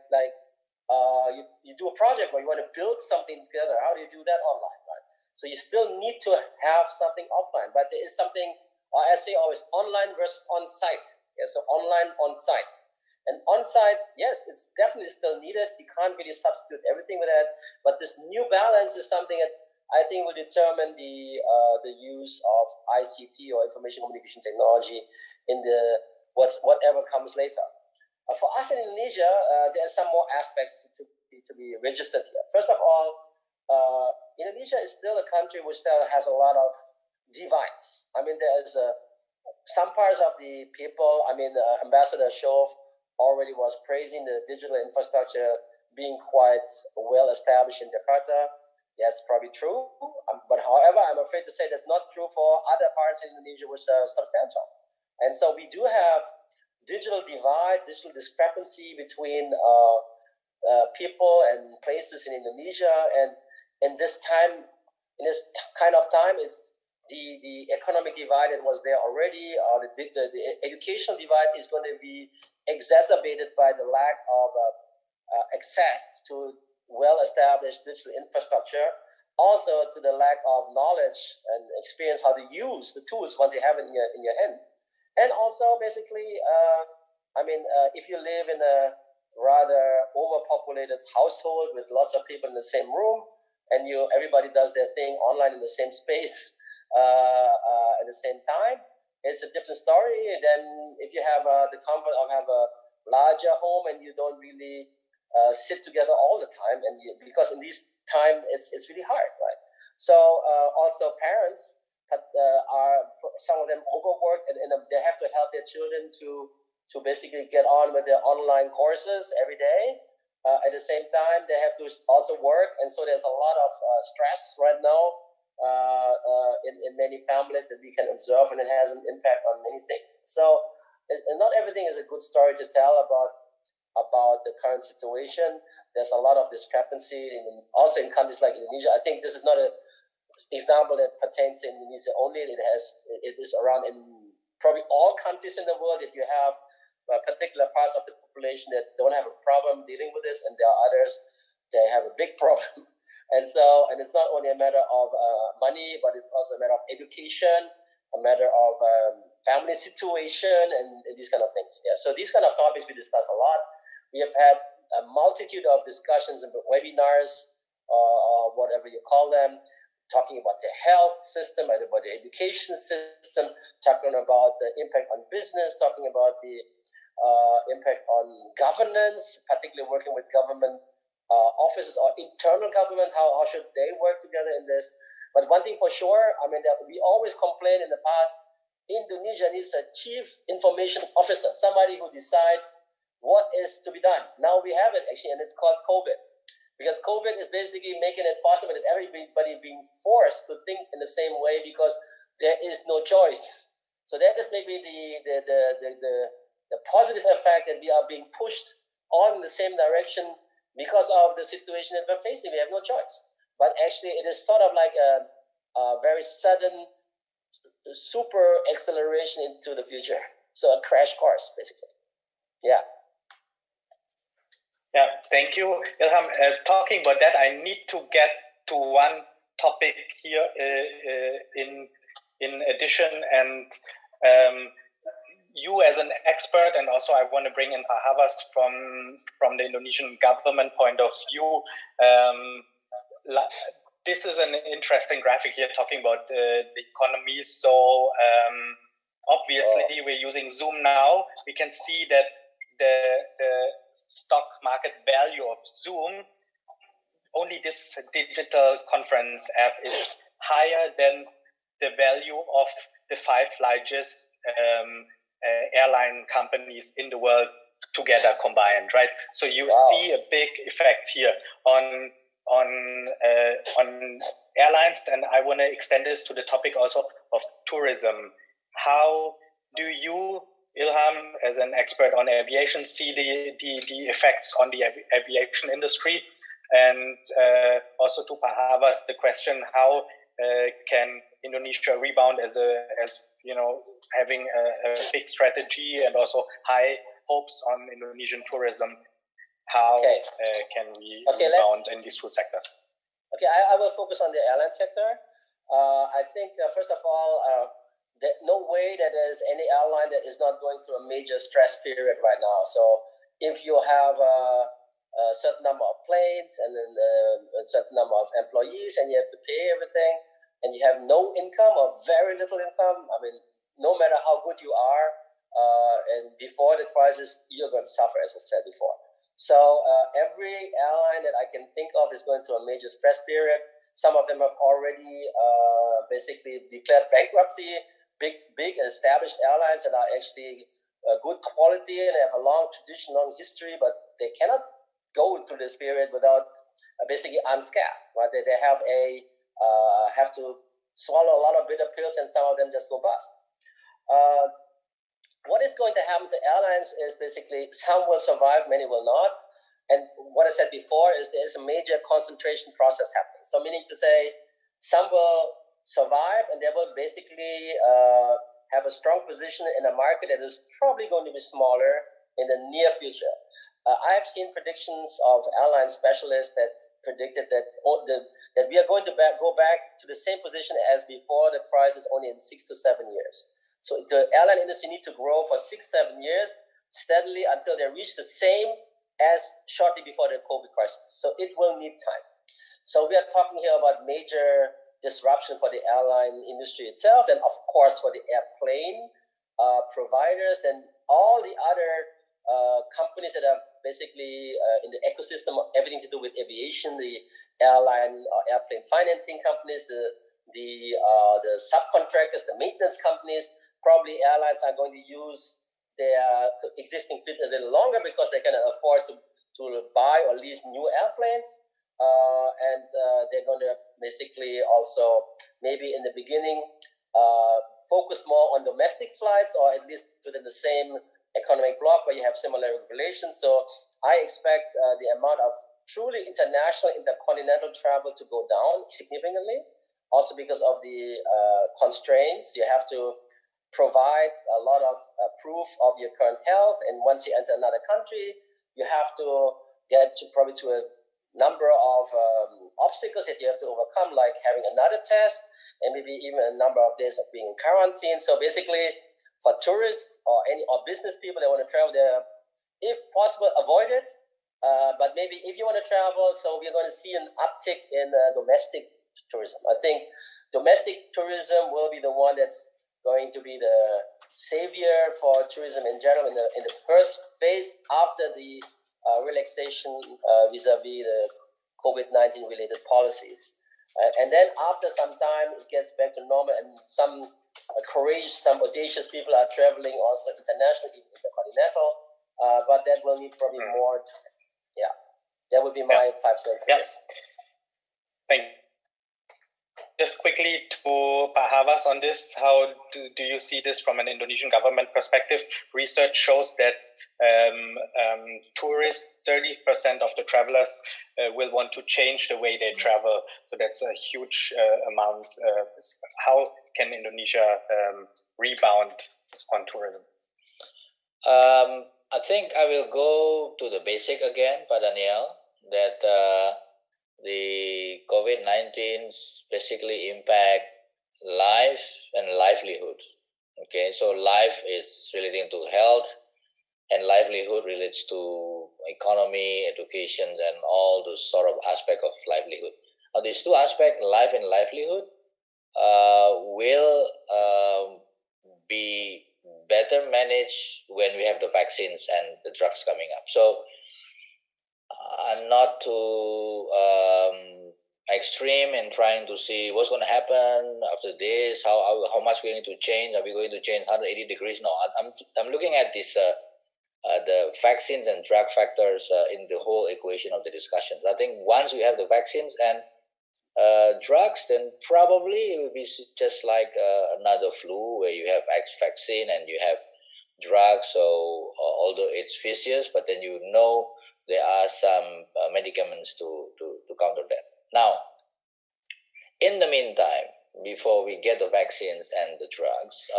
you do a project where you want to build something together. How do you do that online, right? So you still need to have something offline, but there is something, I say always, online versus on-site. Yeah, so online, on-site. And on-site, yes, it's definitely still needed. You can't really substitute everything with that. But this new balance is something that I think will determine the use of ICT or information communication technology in the whatever comes later. For us in Indonesia, there are some more aspects to be registered here. First of all, Indonesia is still a country which still has a lot of divides. I mean, there's some parts of the people. I mean, Ambassador Shove already was praising the digital infrastructure being quite well established in Jakarta. That's probably true. But however, I'm afraid to say that's not true for other parts in Indonesia which are substantial. And so we do have digital divide, digital discrepancy between people and places in Indonesia. And in this time, in this kind of time, it's the economic divide that was there already, or the educational divide is going to be exacerbated by the lack of access to well-established digital infrastructure, also to the lack of knowledge and experience how to use the tools once you have it in your hand. And also, basically, if you live in a rather overpopulated household with lots of people in the same room, and everybody does their thing online in the same space at the same time, it's a different story than if you have the comfort of have a larger home and you don't really sit together all the time, and because in this time it's really hard, right? So also parents are, some of them, overworked, and they have to help their children to basically get on with their online courses every day. At the same time, they have to also work, and so there's a lot of stress right now in many families that we can observe, and it has an impact on many things. So not everything is a good story to tell about the current situation. There's a lot of discrepancy also in countries like Indonesia. I think this is not an example that pertains to Indonesia only. It is around in probably all countries in the world that you have particular parts of the population that don't have a problem dealing with this, and there are others that have a big problem. And it's not only a matter of money, but it's also a matter of education, a matter of family situation, and these kind of things. Yeah. So these kind of topics we discuss a lot. We have had a multitude of discussions and webinars, or whatever you call them, talking about the health system, about the education system, talking about the impact on business, talking about the impact on governance, particularly working with government offices or internal government, how should they work together in this. But one thing for sure, I mean, that we always complain in the past, Indonesia needs a chief information officer, somebody who decides what is to be done. Now we have it actually, and it's called COVID. Because COVID is basically making it possible that everybody being forced to think in the same way because there is no choice. So that is maybe the positive effect, that we are being pushed on in the same direction because of the situation that we're facing. We have no choice. But actually, it is sort of like a very sudden super acceleration into the future. So a crash course, basically. Yeah. Yeah, thank you, Ilham. Talking about that, I need to get to one topic here in addition, and you as an expert, and also I want to bring in Pahavas from the Indonesian government point of view. This is an interesting graphic here talking about the economy. So obviously we're using Zoom now. We can see that the stock market value of Zoom, only this digital conference app, is higher than the value of the 5 largest airline companies in the world together combined, right? So you see a big effect here on airlines, and I want to extend this to the topic also of tourism. How do you, Ilham, as an expert on aviation, see the effects on the aviation industry? And also to Pahavas, the question, how can Indonesia rebound as having a big strategy and also high hopes on Indonesian tourism? How can we rebound in these 2 sectors? Okay, I will focus on the airline sector. I think, first of all, no way that there's any airline that is not going through a major stress period right now. So if you have a certain number of planes and then a certain number of employees and you have to pay everything and you have no income or very little income, I mean, no matter how good you are, and before the crisis, you're going to suffer, as I said before. So every airline that I can think of is going through a major stress period. Some of them have already basically declared bankruptcy. Big established airlines that are actually good quality and have a long tradition, long history, but they cannot go through this period without basically unscathed. Right? They have to swallow a lot of bitter pills, and some of them just go bust. What is going to happen to airlines is basically some will survive, many will not. And what I said before is there is a major concentration process happening. So meaning to say some will survive and they will basically have a strong position in a market that is probably going to be smaller in the near future. I've seen predictions of airline specialists that predicted that we are going to go back to the same position as before the crisis only in 6 to 7 years. So the airline industry needs to grow for 6-7 years steadily until they reach the same as shortly before the COVID crisis. So it will need time. So we are talking here about major disruption for the airline industry itself, and of course for the airplane providers, and all the other companies that are basically in the ecosystem of everything to do with aviation, the airline or airplane financing companies, the subcontractors, the maintenance companies. Probably airlines are going to use their existing fleet a little longer because they can afford to buy or lease new airplanes. And they're going to basically also maybe in the beginning focus more on domestic flights, or at least within the same economic block where you have similar regulations. So I expect the amount of truly international, intercontinental travel to go down significantly. Also because of the constraints, you have to provide a lot of proof of your current health, and once you enter another country, you have to get to probably to a number of obstacles that you have to overcome, like having another test and maybe even a number of days of being in quarantine. So basically, for tourists or business people that want to travel there, if possible, avoid it. But maybe if you want to travel, so we're going to see an uptick in domestic tourism. I think domestic tourism will be the one that's going to be the savior for tourism in general in the first phase after the relaxation vis-a-vis the COVID-19 related policies. And then after some time, it gets back to normal, and some audacious people are traveling also internationally, intercontinental, but that will need probably more time. Yeah, that would be my 5 cents. Yeah. Thank you. Just quickly to Pak Havas on this, how do you see this from an Indonesian government perspective? Research shows that tourists, 30% of the travelers will want to change the way they travel. So that's a huge amount. How can Indonesia rebound on tourism? I think I will go to the basic again, Pak Daniel, that the COVID-19 basically impact life and livelihood. Okay, so life is relating to health, and livelihood relates to economy, education, and all those sort of aspect of livelihood. Now, these two aspects, life and livelihood, will be better managed when we have the vaccines and the drugs coming up. So I'm not too extreme in trying to see what's going to happen after this, how much we're going to change. Are we going to change 180 degrees? No, I'm looking at this the vaccines and drug factors in the whole equation of the discussions. I think once we have the vaccines and drugs, then probably it will be just like another flu where you have vaccine and you have drugs. So although it's vicious, but then you know there are some medicaments to counter that. Now, in the meantime, before we get the vaccines and the drugs,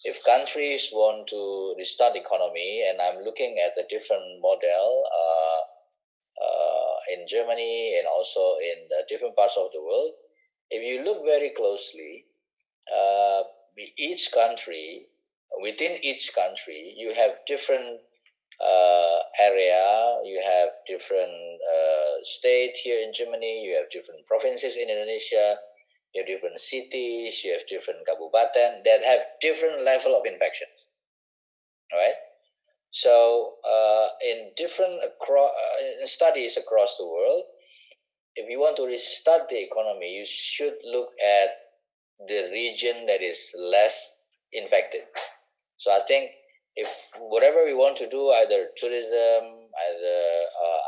if countries want to restart the economy, and I'm looking at a different model in Germany and also in different parts of the world, if you look very closely, within each country, you have different area. You have different states here in Germany. You have different provinces in Indonesia. You have different cities. You have different kabupaten that have different level of infections. Right. So in different studies across the world, if you want to restart the economy, you should look at the region that is less infected. So I think if whatever we want to do, either tourism,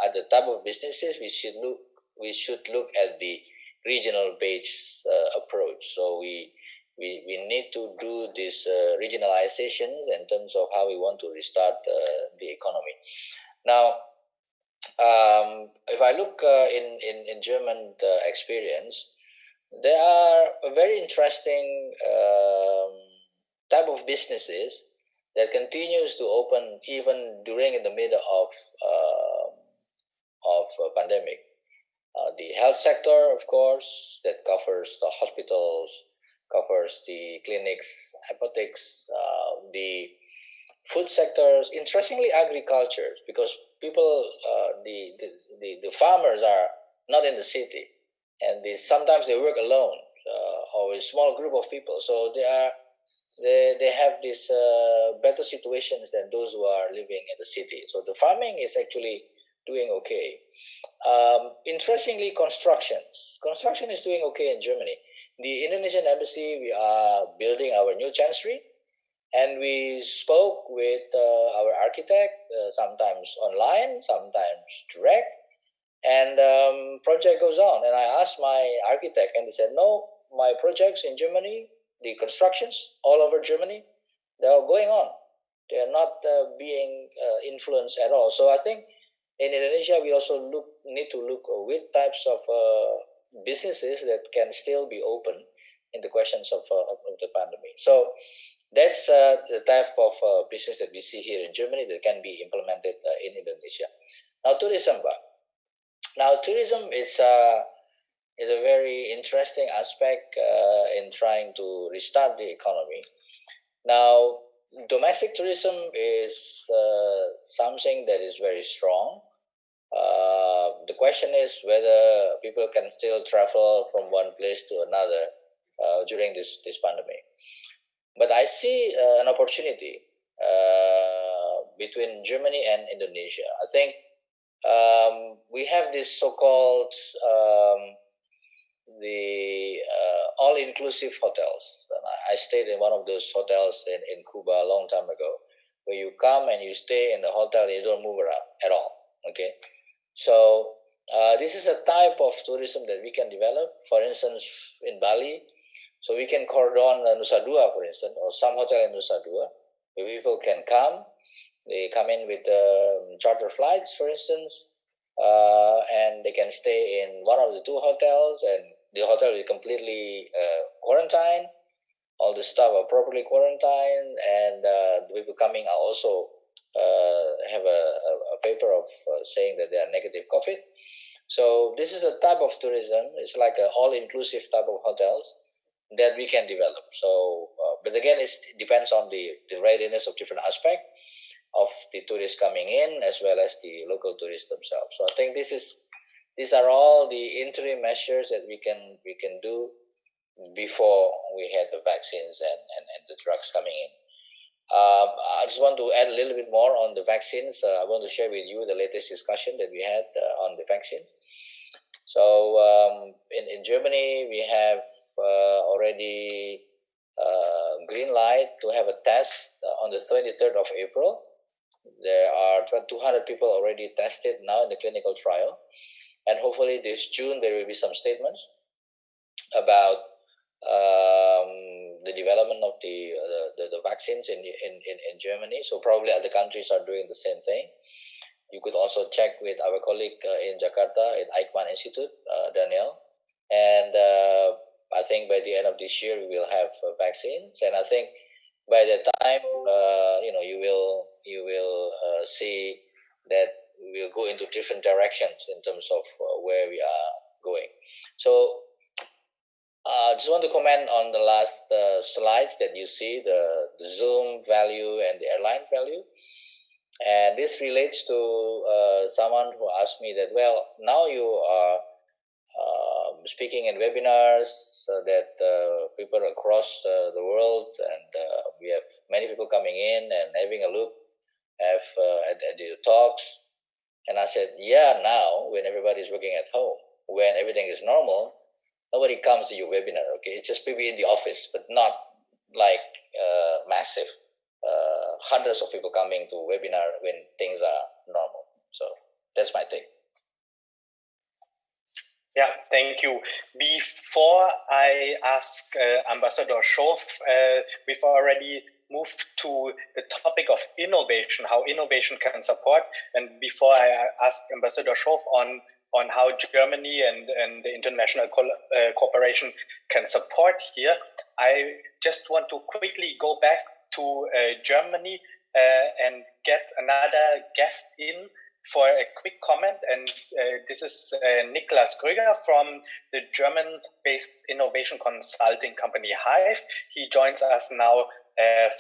other type of businesses, we should look at the regional based approach. So we need to do these regionalizations in terms of how we want to restart the economy. Now, if I look in German experience, there are a very interesting type of businesses that continues to open even during in the middle of pandemic. The health sector, of course, that covers the hospitals, covers the clinics, apotheques, the food sectors, interestingly agriculture, because people, the farmers are not in the city, and sometimes they work alone or with a small group of people. So they have these better situations than those who are living in the city. So the farming is actually doing okay. Interestingly, construction is doing okay in Germany. The Indonesian embassy, we are building our new chancery, and we spoke with our architect, sometimes online, sometimes direct, and project goes on. And I asked my architect, and they said, no, my projects in Germany, the constructions all over Germany, they are going on. They are not being influenced at all. So I think in Indonesia, we also need to look with types of businesses that can still be open in the questions of the pandemic. So that's the type of business that we see here in Germany that can be implemented in Indonesia. Now, tourism. Now, tourism is a very interesting aspect in trying to restart the economy. Now, domestic tourism is something that is very strong. The question is whether people can still travel from one place to another during this pandemic. But I see an opportunity between Germany and Indonesia. I think we have this so-called the all-inclusive hotels. And I stayed in one of those hotels in Cuba a long time ago, where you come and you stay in the hotel and you don't move around at all. Okay, so this is a type of tourism that we can develop. For instance, in Bali, so we can cordon Nusa Dua, for instance, or some hotel in Nusa Dua, where people can come. They come in with charter flights, for instance, and they can stay in one of the two hotels, and the hotel is completely quarantined. All the staff are properly quarantined, and the people coming are also have a paper of saying that they are negative COVID. So this is a type of tourism. It's like an all-inclusive type of hotels that we can develop. So, but again, it depends on the readiness of different aspects of the tourists coming in as well as the local tourists themselves. So I think these are all the interim measures that we can do before we had the vaccines and the drugs coming in. I just want to add a little bit more on the vaccines. I want to share with you the latest discussion that we had on the vaccines. So in Germany, we have already green light to have a test on the 23rd of April. There are 200 people already tested now in the clinical trial. And hopefully this June, there will be some statements about the development of the vaccines in Germany. So probably other countries are doing the same thing. You could also check with our colleague in Jakarta at Eichmann Institute, Daniel. And I think by the end of this year, we will have vaccines. And I think by the time, you will see that we will go into different directions in terms of where we are going. So I just want to comment on the last slides that you see, the Zoom value and the airline value. And this relates to someone who asked me that, well, now you are speaking in webinars so that people across the world, and we have many people coming in and having a look at your talks. And I said, yeah, now when everybody's working at home, when everything is normal, nobody comes to your webinar, okay? It's just maybe in the office, but not like massive. Hundreds of people coming to webinar when things are normal. So that's my take. Yeah, thank you. Before I ask Ambassador Schof, we've already moved to the topic of innovation, how innovation can support. And before I ask Ambassador Schof on how Germany and the international cooperation can support here, I just want to quickly go back to Germany and get another guest in for a quick comment. And this is Niklas Krüger from the German-based innovation consulting company Hive. He joins us now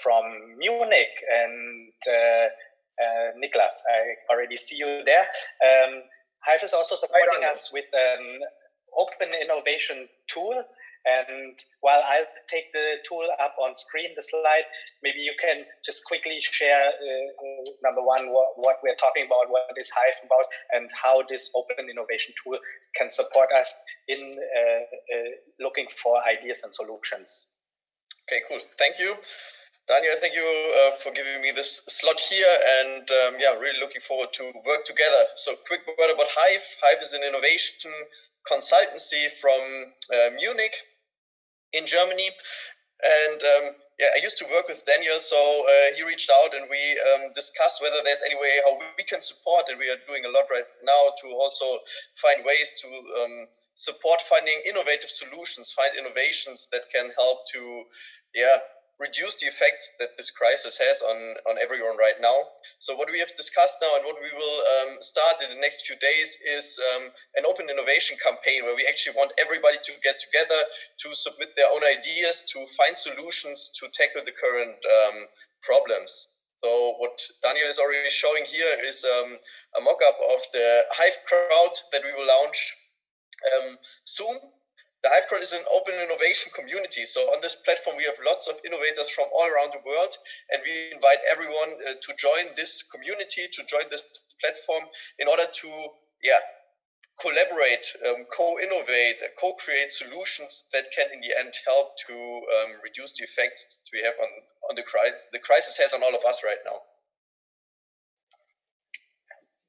from Munich. And Niklas, I already see you there. Hive is also supporting us with an open innovation tool. And while I'll take the tool up on screen, the slide, maybe you can just quickly share, number one, what we're talking about, what is Hive about, and how this open innovation tool can support us in looking for ideas and solutions. Okay, cool. Thank you. Daniel, thank you for giving me this slot here, and yeah, really looking forward to work together. So quick word about Hive. Hive is an innovation consultancy from Munich in Germany, and yeah, I used to work with Daniel, so he reached out and we discussed whether there's any way how we can support, and we are doing a lot right now to also find ways to support finding innovative solutions, find innovations that can help to, yeah, reduce the effects that this crisis has on everyone right now. So what we have discussed now and what we will start in the next few days is an open innovation campaign where we actually want everybody to get together to submit their own ideas, to find solutions to tackle the current problems. So what Daniel is already showing here is a mock-up of the Hive crowd that we will launch soon. The Hive Crowd is an open innovation community. So on this platform, we have lots of innovators from all around the world, and we invite everyone to join this community, to join this platform in order to, yeah, collaborate, co-innovate, co-create solutions that can in the end help to reduce the effects we have on the crisis has on all of us right now.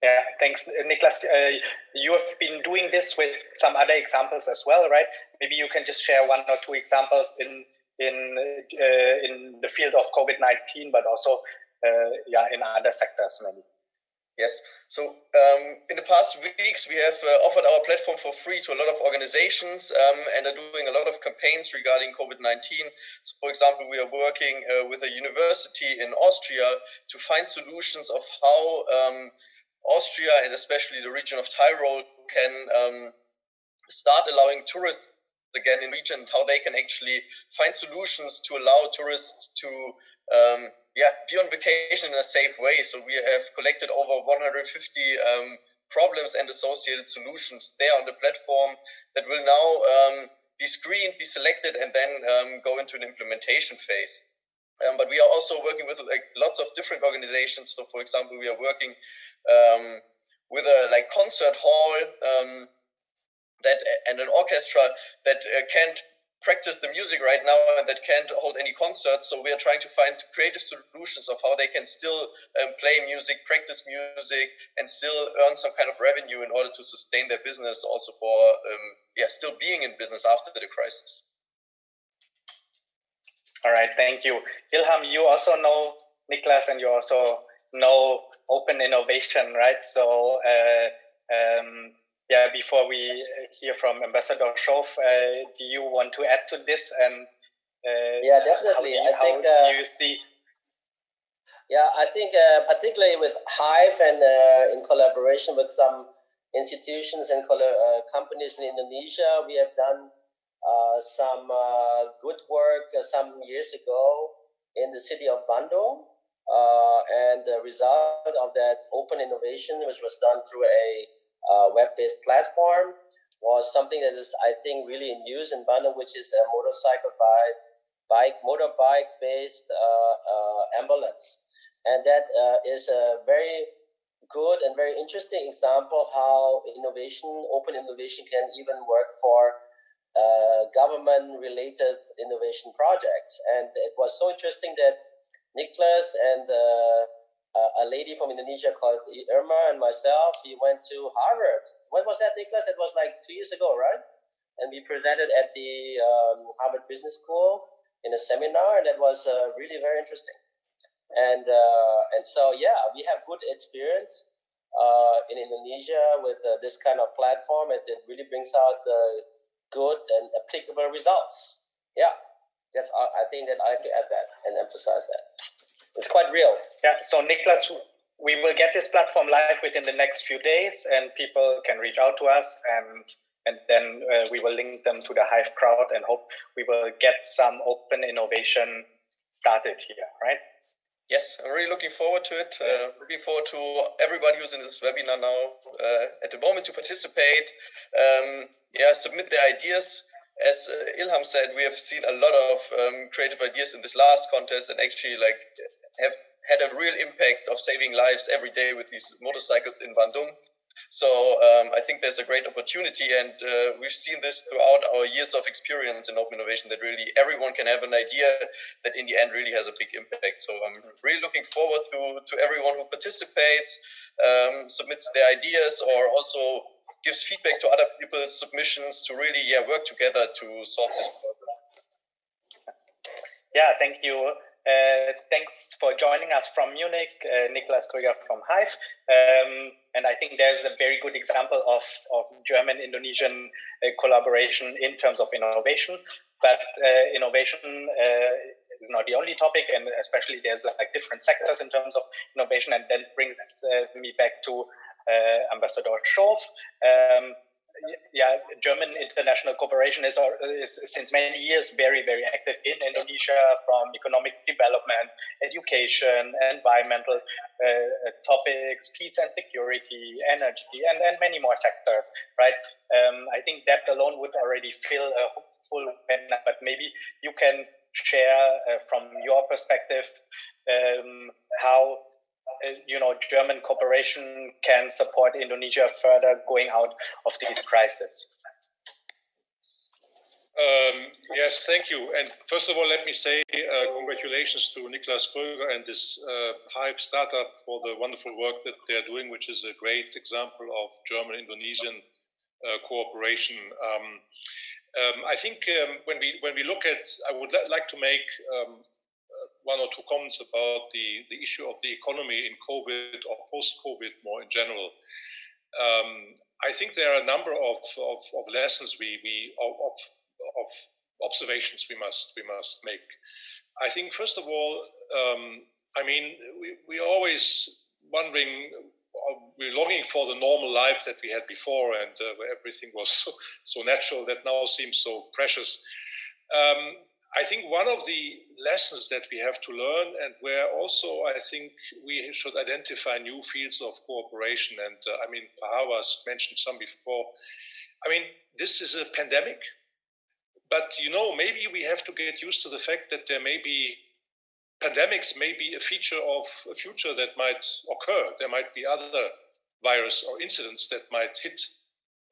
Yeah, thanks, Niklas. You have been doing this with some other examples as well, right? Maybe you can just share one or two examples in the field of COVID-19, but also yeah, in other sectors maybe. Yes. So in the past weeks, we have offered our platform for free to a lot of organizations and are doing a lot of campaigns regarding COVID-19. So, for example, we are working with a university in Austria to find solutions of how Austria and especially the region of Tyrol can start allowing tourists again in the region, how they can actually find solutions to allow tourists to yeah, be on vacation in a safe way. So we have collected over 150 problems and associated solutions there on the platform that will now be screened, be selected, and then go into an implementation phase. But we are also working with lots of different organizations. So, for example, we are working with a concert hall and an orchestra that can't practice the music right now and that can't hold any concerts. So we are trying to find creative solutions of how they can still play music, practice music, and still earn some kind of revenue in order to sustain their business also for yeah, still being in business after the crisis. All right, thank you. Ilham, you also know Niklas and you also know open innovation, right? So yeah, before we hear from Ambassador Schof, do you want to add to this? And yeah, definitely. How do you see? Yeah, I think particularly with Hive and in collaboration with some institutions and companies in Indonesia, we have done some good work some years ago in the city of Bandung. And the result of that open innovation, which was done through a web-based platform, was something that is, I think, really in use in Bandung, which is a motorbike-based ambulance. And that is a very good and very interesting example how open innovation can even work for government-related innovation projects. And it was so interesting that Nicholas and a lady from Indonesia called Irma and myself, we went to Harvard. When was that, Nicholas? It was like 2 years ago, right? And we presented at the Harvard Business School in a seminar, and that was really very interesting. And so, yeah, we have good experience in Indonesia with this kind of platform, and it really brings out good and applicable results. Yeah, yes, I think that I have to add that and emphasize that. It's quite real. Yeah, so Niklas, we will get this platform live within the next few days, and people can reach out to us, and then we will link them to the Hive crowd and hope we will get some open innovation started here, right? Yes, I'm really looking forward to it. Looking forward to everybody who's in this webinar now at the moment to participate. Submit their ideas. As Ilham said, we have seen a lot of creative ideas in this last contest, and actually have had a real impact of saving lives every day with these motorcycles in Bandung. So I think there's a great opportunity, and we've seen this throughout our years of experience in open innovation, that really everyone can have an idea that in the end really has a big impact. So I'm really looking forward to everyone who participates, submits their ideas, or also gives feedback to other people's submissions to really work together to solve this problem. Yeah, thank you. Thanks for joining us from Munich, Niklas Krüger from Hive. And I think there's a very good example of German-Indonesian collaboration in terms of innovation. But innovation is not the only topic, and especially there's different sectors in terms of innovation. And then brings me back to Ambassador Schof. German international cooperation is since many years very, very active in Indonesia, from economic development, education, environmental topics, peace and security, energy, and many more sectors, right? I think that alone would already fill a full webinar, but maybe you can share from your perspective how German cooperation can support Indonesia further going out of this crisis. Yes, thank you. And first of all, let me say congratulations to Niklas Krüger and this Hive startup for the wonderful work that they're doing, which is a great example of German-Indonesian cooperation. I think when we look at, I would like to make one or two comments about the issue of the economy in COVID or post-COVID more in general. I think there are a number of lessons of observations we must make. I think first of all, we're always wondering, we're longing for the normal life that we had before, and where everything was so natural that now seems so precious. I think one of the lessons that we have to learn, and where also I think we should identify new fields of cooperation, and Pahawas mentioned some before. This is a pandemic, but maybe we have to get used to the fact that there may be pandemics, may be a feature of a future that might occur. There might be other virus or incidents that might hit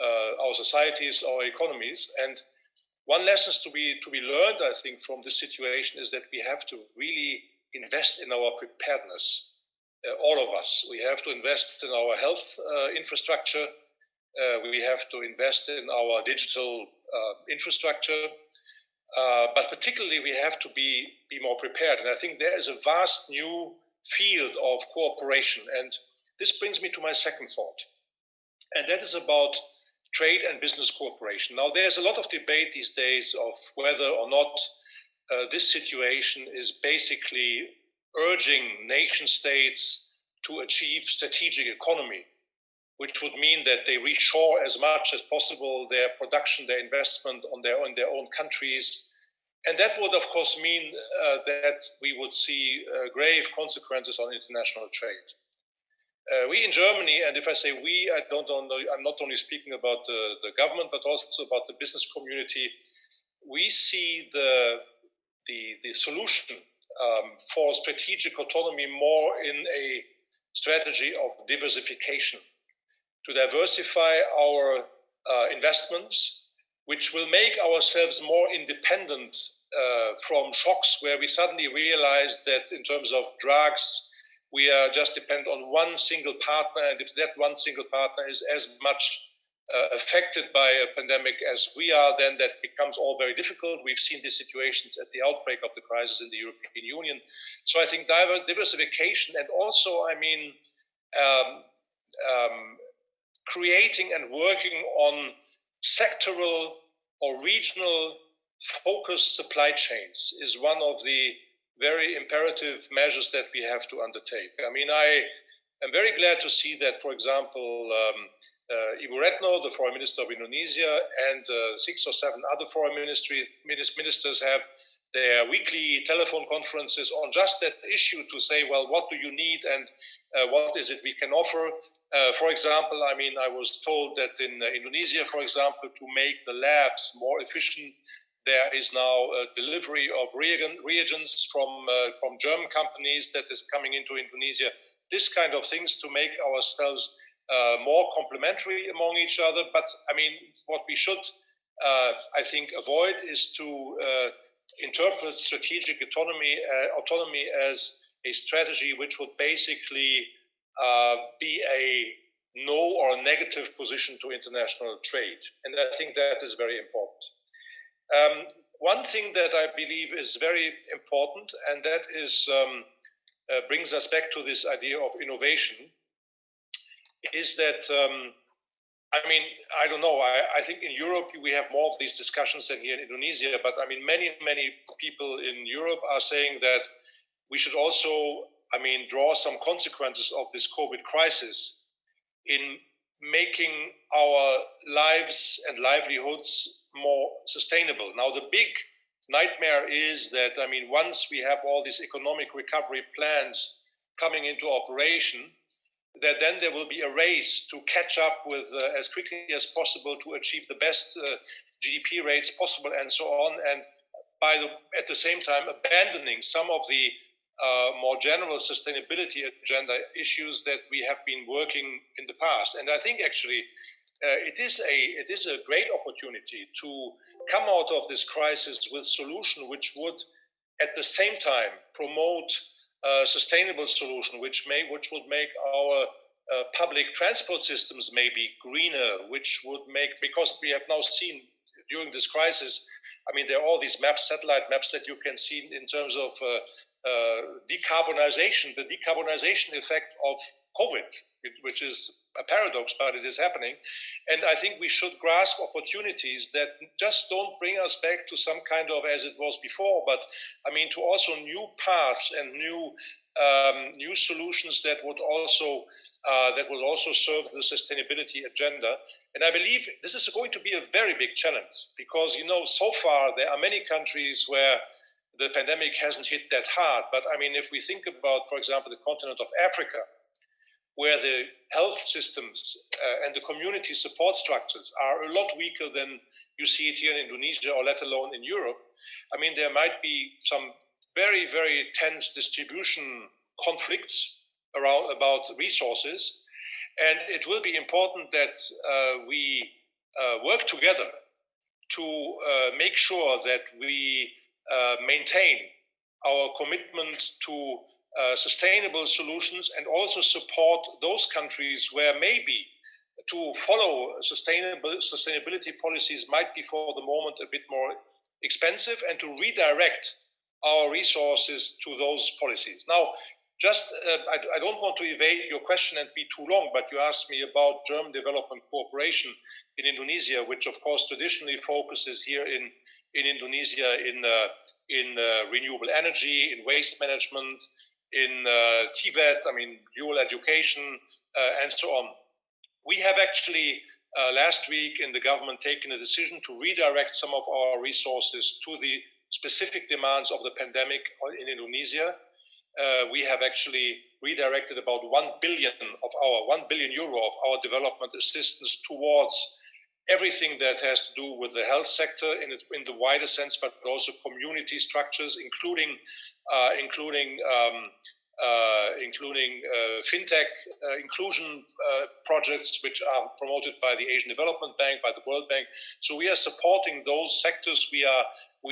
our societies, our economies, and one lesson to be learned, I think, from this situation is that we have to really invest in our preparedness. All of us, we have to invest in our health infrastructure. We have to invest in our digital infrastructure, but particularly we have to be more prepared. And I think there is a vast new field of cooperation. And this brings me to my second thought, and that is about trade and business cooperation. Now, there's a lot of debate these days of whether or not this situation is basically urging nation states to achieve strategic economy, which would mean that they reshore as much as possible their production, their investment in their own countries, And that would, of course, mean that we would see grave consequences on international trade. We in Germany, and if I say we, I'm not only speaking about the government, but also about the business community. We see the solution for strategic autonomy more in a strategy of diversification, to diversify our investments, which will make ourselves more independent from shocks where we suddenly realize that in terms of drugs, we are just dependent on one single partner, and if that one single partner is as much affected by a pandemic as we are, then that becomes all very difficult. We've seen these situations at the outbreak of the crisis in the European Union. So I think diversification, and also, I mean, creating and working on sectoral or regional focused supply chains is one of the very imperative measures that we have to undertake. I mean, I am very glad to see that, for example, Ibu Retno, the foreign minister of Indonesia, and 6 or 7 other foreign ministers have their weekly telephone conferences on just that issue to say, well, what do you need and what is it we can offer? For example, I mean, I was told that in Indonesia, for example, to make the labs more efficient, there is now a delivery of reagents from German companies that is coming into Indonesia. This kind of things to make ourselves more complementary among each other. But I mean, what we should, I think, avoid is to interpret strategic autonomy as a strategy which would basically be a no or negative position to international trade. And I think that is very important. One thing that I believe is very important, and that is brings us back to this idea of innovation, is that, I mean, I don't know, I think in Europe we have more of these discussions than here in Indonesia, but I mean, many people in Europe are saying that we should also, I mean, draw some consequences of this COVID crisis in making our lives and livelihoods more sustainable. Now, the big nightmare is that, I mean, once we have all these economic recovery plans coming into operation, that then there will be a race to catch up with as quickly as possible to achieve the best GDP rates possible and so on, and at the same time abandoning some of the more general sustainability agenda issues that we have been working in the past. And I think actually it is a great opportunity to come out of this crisis with a solution which would at the same time promote a sustainable solution which would make our public transport systems maybe greener, which would make, because we have now seen during this crisis, I mean, there are all these maps, satellite maps that you can see in terms of decarbonization, the decarbonization effect of COVID, which is a paradox, but it is happening. And I think we should grasp opportunities that just don't bring us back to some kind of as it was before, but I mean, to also new paths and new solutions that would also serve the sustainability agenda. And I believe this is going to be a very big challenge because, you know, so far there are many countries where the pandemic hasn't hit that hard. But I mean, if we think about, for example, the continent of Africa, where the health systems and the community support structures are a lot weaker than you see it here in Indonesia or let alone in Europe, I mean, there might be some very, very tense distribution conflicts about resources. And it will be important that we work together to make sure that we maintain our commitment to sustainable solutions and also support those countries where maybe to follow sustainability policies might be for the moment a bit more expensive, and to redirect our resources to those policies. Now, just, I don't want to evade your question and be too long, but you asked me about German development cooperation in Indonesia, which of course traditionally focuses here in Indonesia in renewable energy, in waste management, in TVET, I mean, dual education, and so on. We have actually last week in the government taken a decision to redirect some of our resources to the specific demands of the pandemic in Indonesia. We have actually redirected about 1 billion euro of our development assistance towards everything that has to do with the health sector in the wider sense, but also community structures, including fintech inclusion projects, which are promoted by the Asian Development Bank, by the World Bank. So we are supporting those sectors. We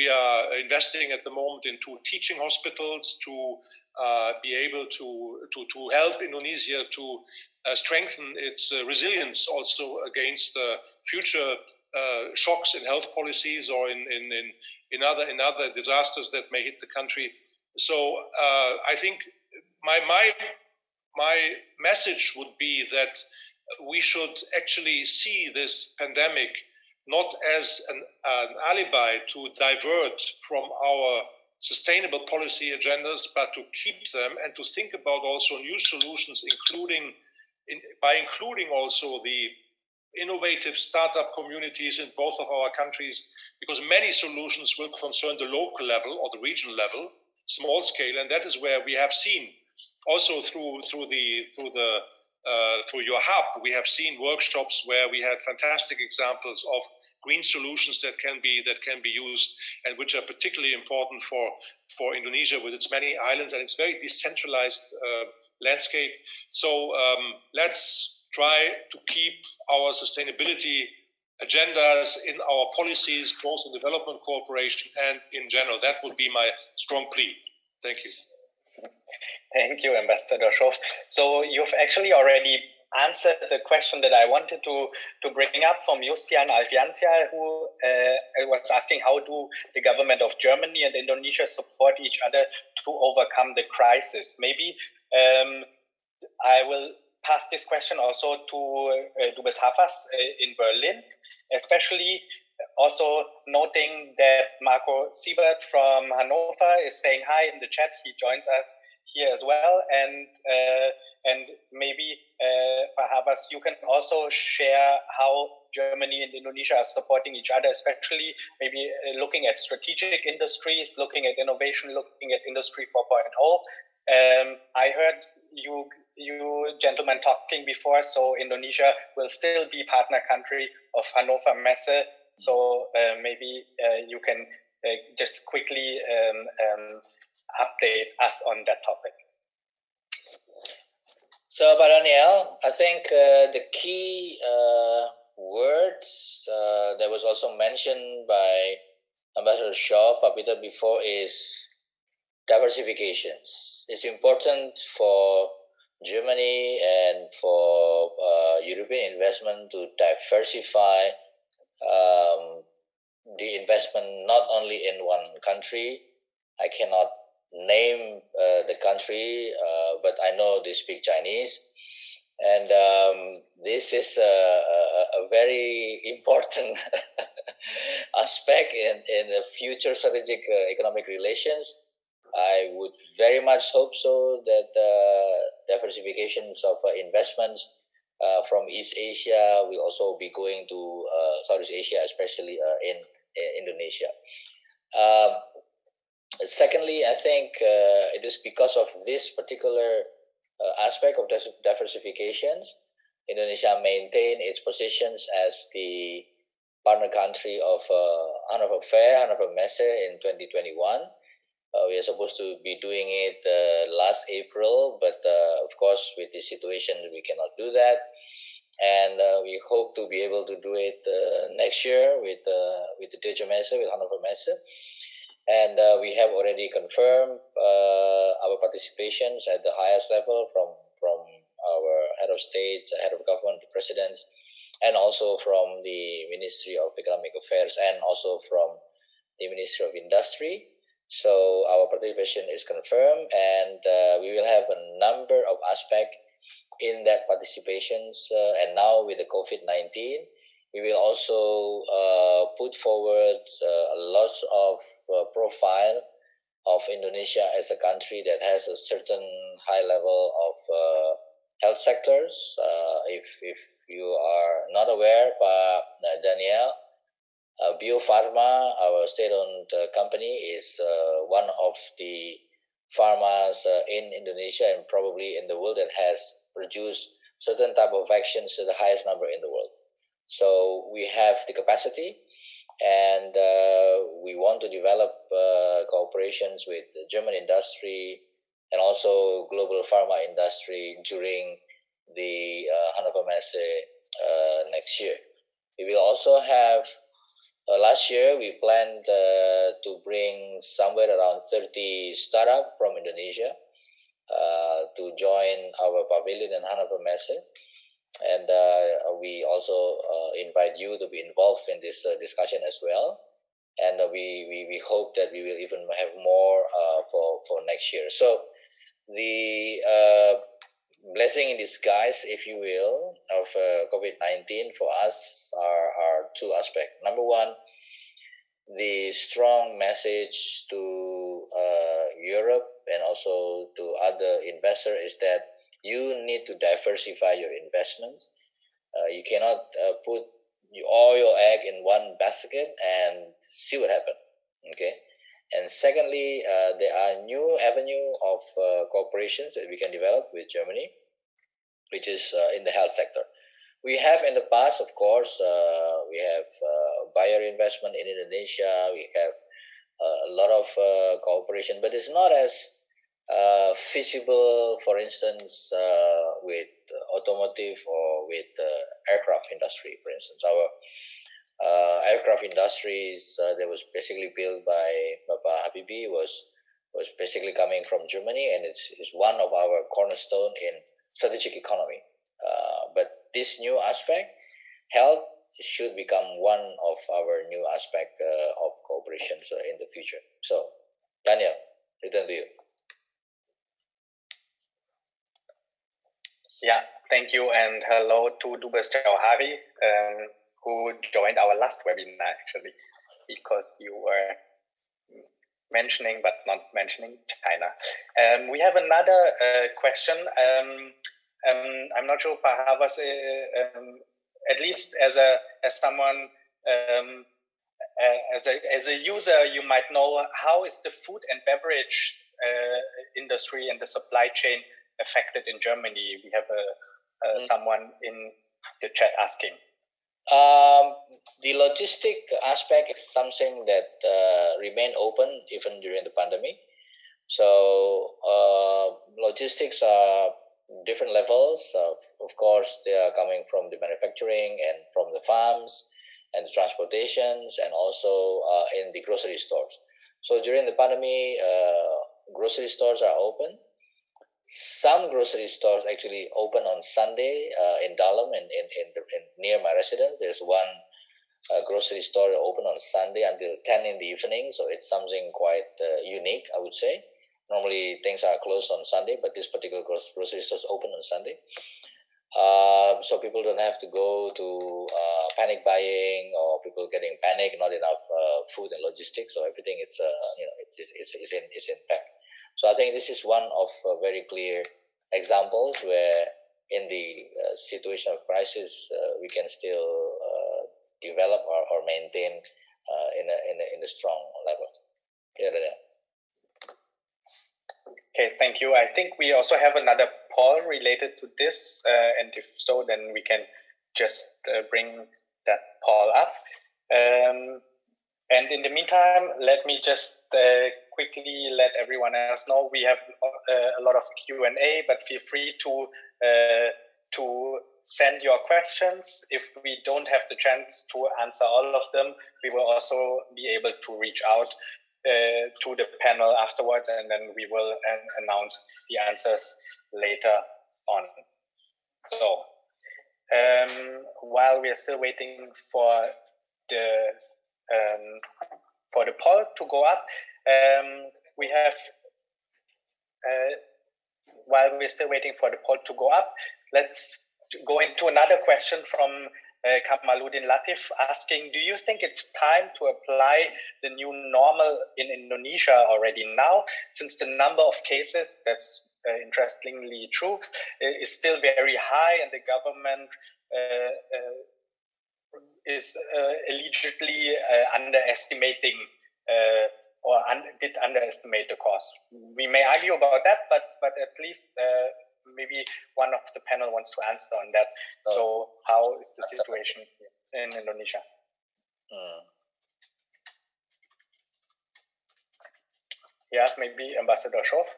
are investing at the moment into teaching hospitals to be able to help Indonesia to strengthen its resilience also against future shocks in health policies or in other disasters that may hit the country. So I think my message would be that we should actually see this pandemic not as an alibi to divert from our sustainable policy agendas, but to keep them and to think about also new solutions, by including also the innovative startup communities in both of our countries, because many solutions will concern the local level or the regional level, small scale, and that is where we have seen also through your hub, we have seen workshops where we had fantastic examples of green solutions that can be used and which are particularly important for Indonesia with its many islands and its very decentralized landscape. So let's try to keep our sustainability agendas in our policies, both in development cooperation and in general. That would be my strong plea. Thank you. Thank you, Ambassador Schoff. So you've actually already answered the question that I wanted to bring up from Justian Alfiancia, who was asking how do the government of Germany and Indonesia support each other to overcome the crisis. Maybe I will pass this question also to Dubes Hafas in Berlin, especially also noting that Marco Siebert from Hanover is saying hi in the chat. He joins us here as well, and maybe Hafas, you can also share how Germany and Indonesia are supporting each other, especially maybe looking at strategic industries, looking at innovation, looking at Industry 4.0. I heard you gentlemen talking before, so Indonesia will still be partner country of Hannover Messe. So maybe you can just quickly update us on that topic. So, Daniel, I think the key words that was also mentioned by Ambassador Shaw, Papita, before is diversifications. It's important for Germany and for European investment to diversify the investment not only in one country. I cannot name the country, but I know they speak Chinese. And this is a very important aspect in the future strategic economic relations. I would very much hope so that diversifications of investments from East Asia will also be going to Southeast Asia, especially in Indonesia. Secondly, I think it is because of this particular aspect of diversifications, Indonesia maintained its positions as the partner country of Hannover Fair, Hannover Messe in 2021. We are supposed to be doing it last April, but of course, with this situation, we cannot do that. And we hope to be able to do it next year with the Deutsche Messe, with Hannover Messe. And we have already confirmed our participations at the highest level from our head of state, head of government, the presidents, and also from the Ministry of Economic Affairs and also from the Ministry of Industry. So our participation is confirmed, and we will have a number of aspects in that participations. And now with the COVID-19, we will also put forward a lot of profile of Indonesia as a country that has a certain high level of health sectors. If you are not aware, Danielle, Biopharma, our state-owned company, is one of the pharmas in Indonesia and probably in the world that has produced certain type of vaccines to the highest number in the world. So we have the capacity, and we want to develop cooperations with the German industry and also global pharma industry during the Hannover Messe next year. We will also have, last year we planned to bring somewhere around 30 startups from Indonesia to join our pavilion in Hannover Messe. And we also invite you to be involved in this discussion as well. And we hope that we will even have more for next year. So the blessing in disguise, if you will, of COVID-19 for us are two aspects. Number one, the strong message to Europe and also to other investors is that you need to diversify your investments. You cannot put all your egg in one basket and see what happens. Okay. And secondly, there are new avenue of cooperations that we can develop with Germany, which is in the health sector. We have in the past, of course, we have buyer investment in Indonesia. We have a lot of cooperation, but it's not as feasible, for instance, with automotive or with aircraft industry, for instance. Our aircraft industries that was basically built by Bapak Habibie was basically coming from Germany, and it's one of our cornerstone in strategic economy. But this new aspect, health, should become one of our new aspect of cooperation in the future. So, Daniel, return to you. Yeah, thank you, and hello to Dubes Jauhari, who joined our last webinar actually, because you were mentioning but not mentioning China. We have another question. I'm not sure, perhaps, at least as someone, as a user, you might know, how is the food and beverage industry and the supply chain affected in Germany? We have someone in the chat asking. The logistic aspect is something that remained open even during the pandemic. So logistics are different levels. Of course, they are coming from the manufacturing and from the farms and the transportations, and also in the grocery stores. So during the pandemic, grocery stores are open. Some grocery stores actually open on Sunday in Dalam and near my residence. There's one grocery store open on Sunday until 10 in the evening. So it's something quite unique, I would say. Normally things are closed on Sunday, but this particular grocery store is open on Sunday. So people don't have to go to panic buying or people getting panic, not enough food and logistics. So everything is intact. So I think this is one of very clear examples where in the situation of crisis, we can still develop or maintain in a strong level. Yeah. Okay, thank you. I think we also have another poll related to this, and if so, then we can just bring that poll up. And in the meantime, let me just quickly let everyone else know we have a lot of Q&A, but feel free to send your questions. If we don't have the chance to answer all of them, we will also be able to reach out to the panel afterwards, and then we will announce the answers later on. So while we are still waiting for the poll to go up, we have, while we're still waiting for the poll to go up, let's go into another question from Kamaluddin Latif asking, do you think it's time to apply the new normal in Indonesia already now, since the number of cases, that's interestingly true, is still very high, and the government is allegedly underestimating or did underestimate the cost. We may argue about that, but at least maybe one of the panel wants to answer on that. So how is the situation in Indonesia? Yeah, maybe Ambassador Schoff.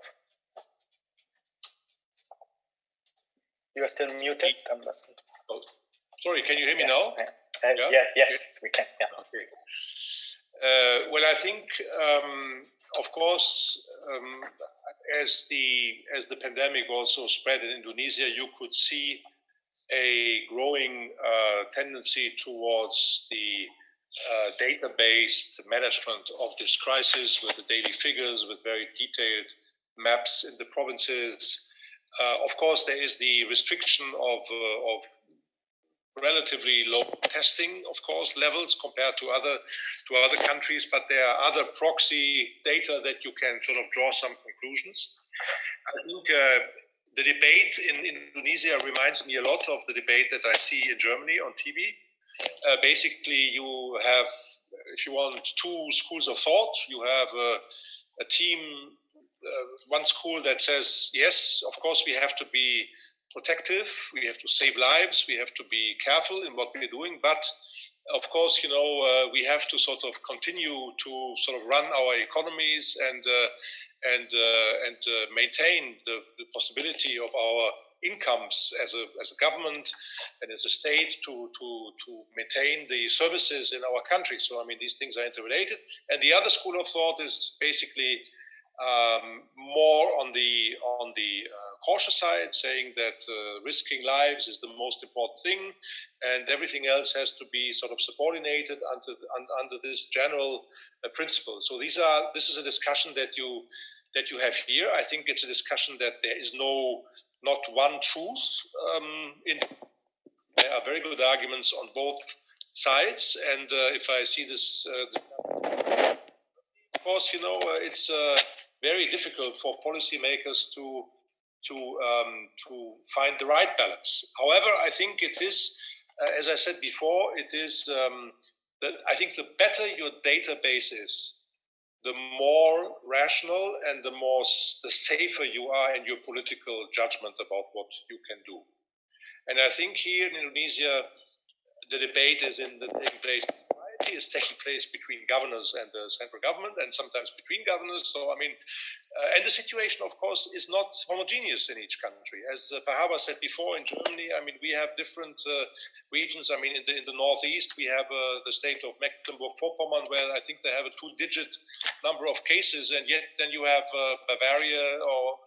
You are still muted, Ambassador. Oh, sorry, can you hear me now? Yes, we can. Yeah. Okay. Well, I think, of course, as the pandemic also spread in Indonesia, you could see a growing tendency towards the data-based management of this crisis, with the daily figures, with very detailed maps in the provinces. Of course, there is the restriction of relatively low testing, of course, levels compared to other countries, but there are other proxy data that you can sort of draw some conclusions. I think the debate in Indonesia reminds me a lot of the debate that I see in Germany on TV. Basically, you have, if you want, two schools of thought. You have a team, one school that says, yes, of course, we have to be protective, we have to save lives, we have to be careful in what we're doing, but of course, we have to sort of continue to sort of run our economies and maintain the possibility of our incomes as a government and as a state to maintain the services in our country. So, I mean, these things are interrelated. And the other school of thought is basically more on the cautious side, saying that risking lives is the most important thing, and everything else has to be sort of subordinated under this general principle. So this is a discussion that you have here. I think it's a discussion that there is not one truth. There are very good arguments on both sides, and if I see this, of course, it's very difficult for policymakers to find the right balance. However, I think it is, as I said before, it is that I think the better your database is, the more rational and the safer you are in your political judgment about what you can do. And I think here in Indonesia, the debate is taking place between governors and the central government, and sometimes between governors. So, I mean, and the situation, of course, is not homogeneous in each country. As Pahava said before, in Germany, I mean, we have different regions. I mean, in the northeast, we have the state of Mecklenburg-Vorpommern, where I think they have a 2-digit number of cases, and yet then you have Bavaria or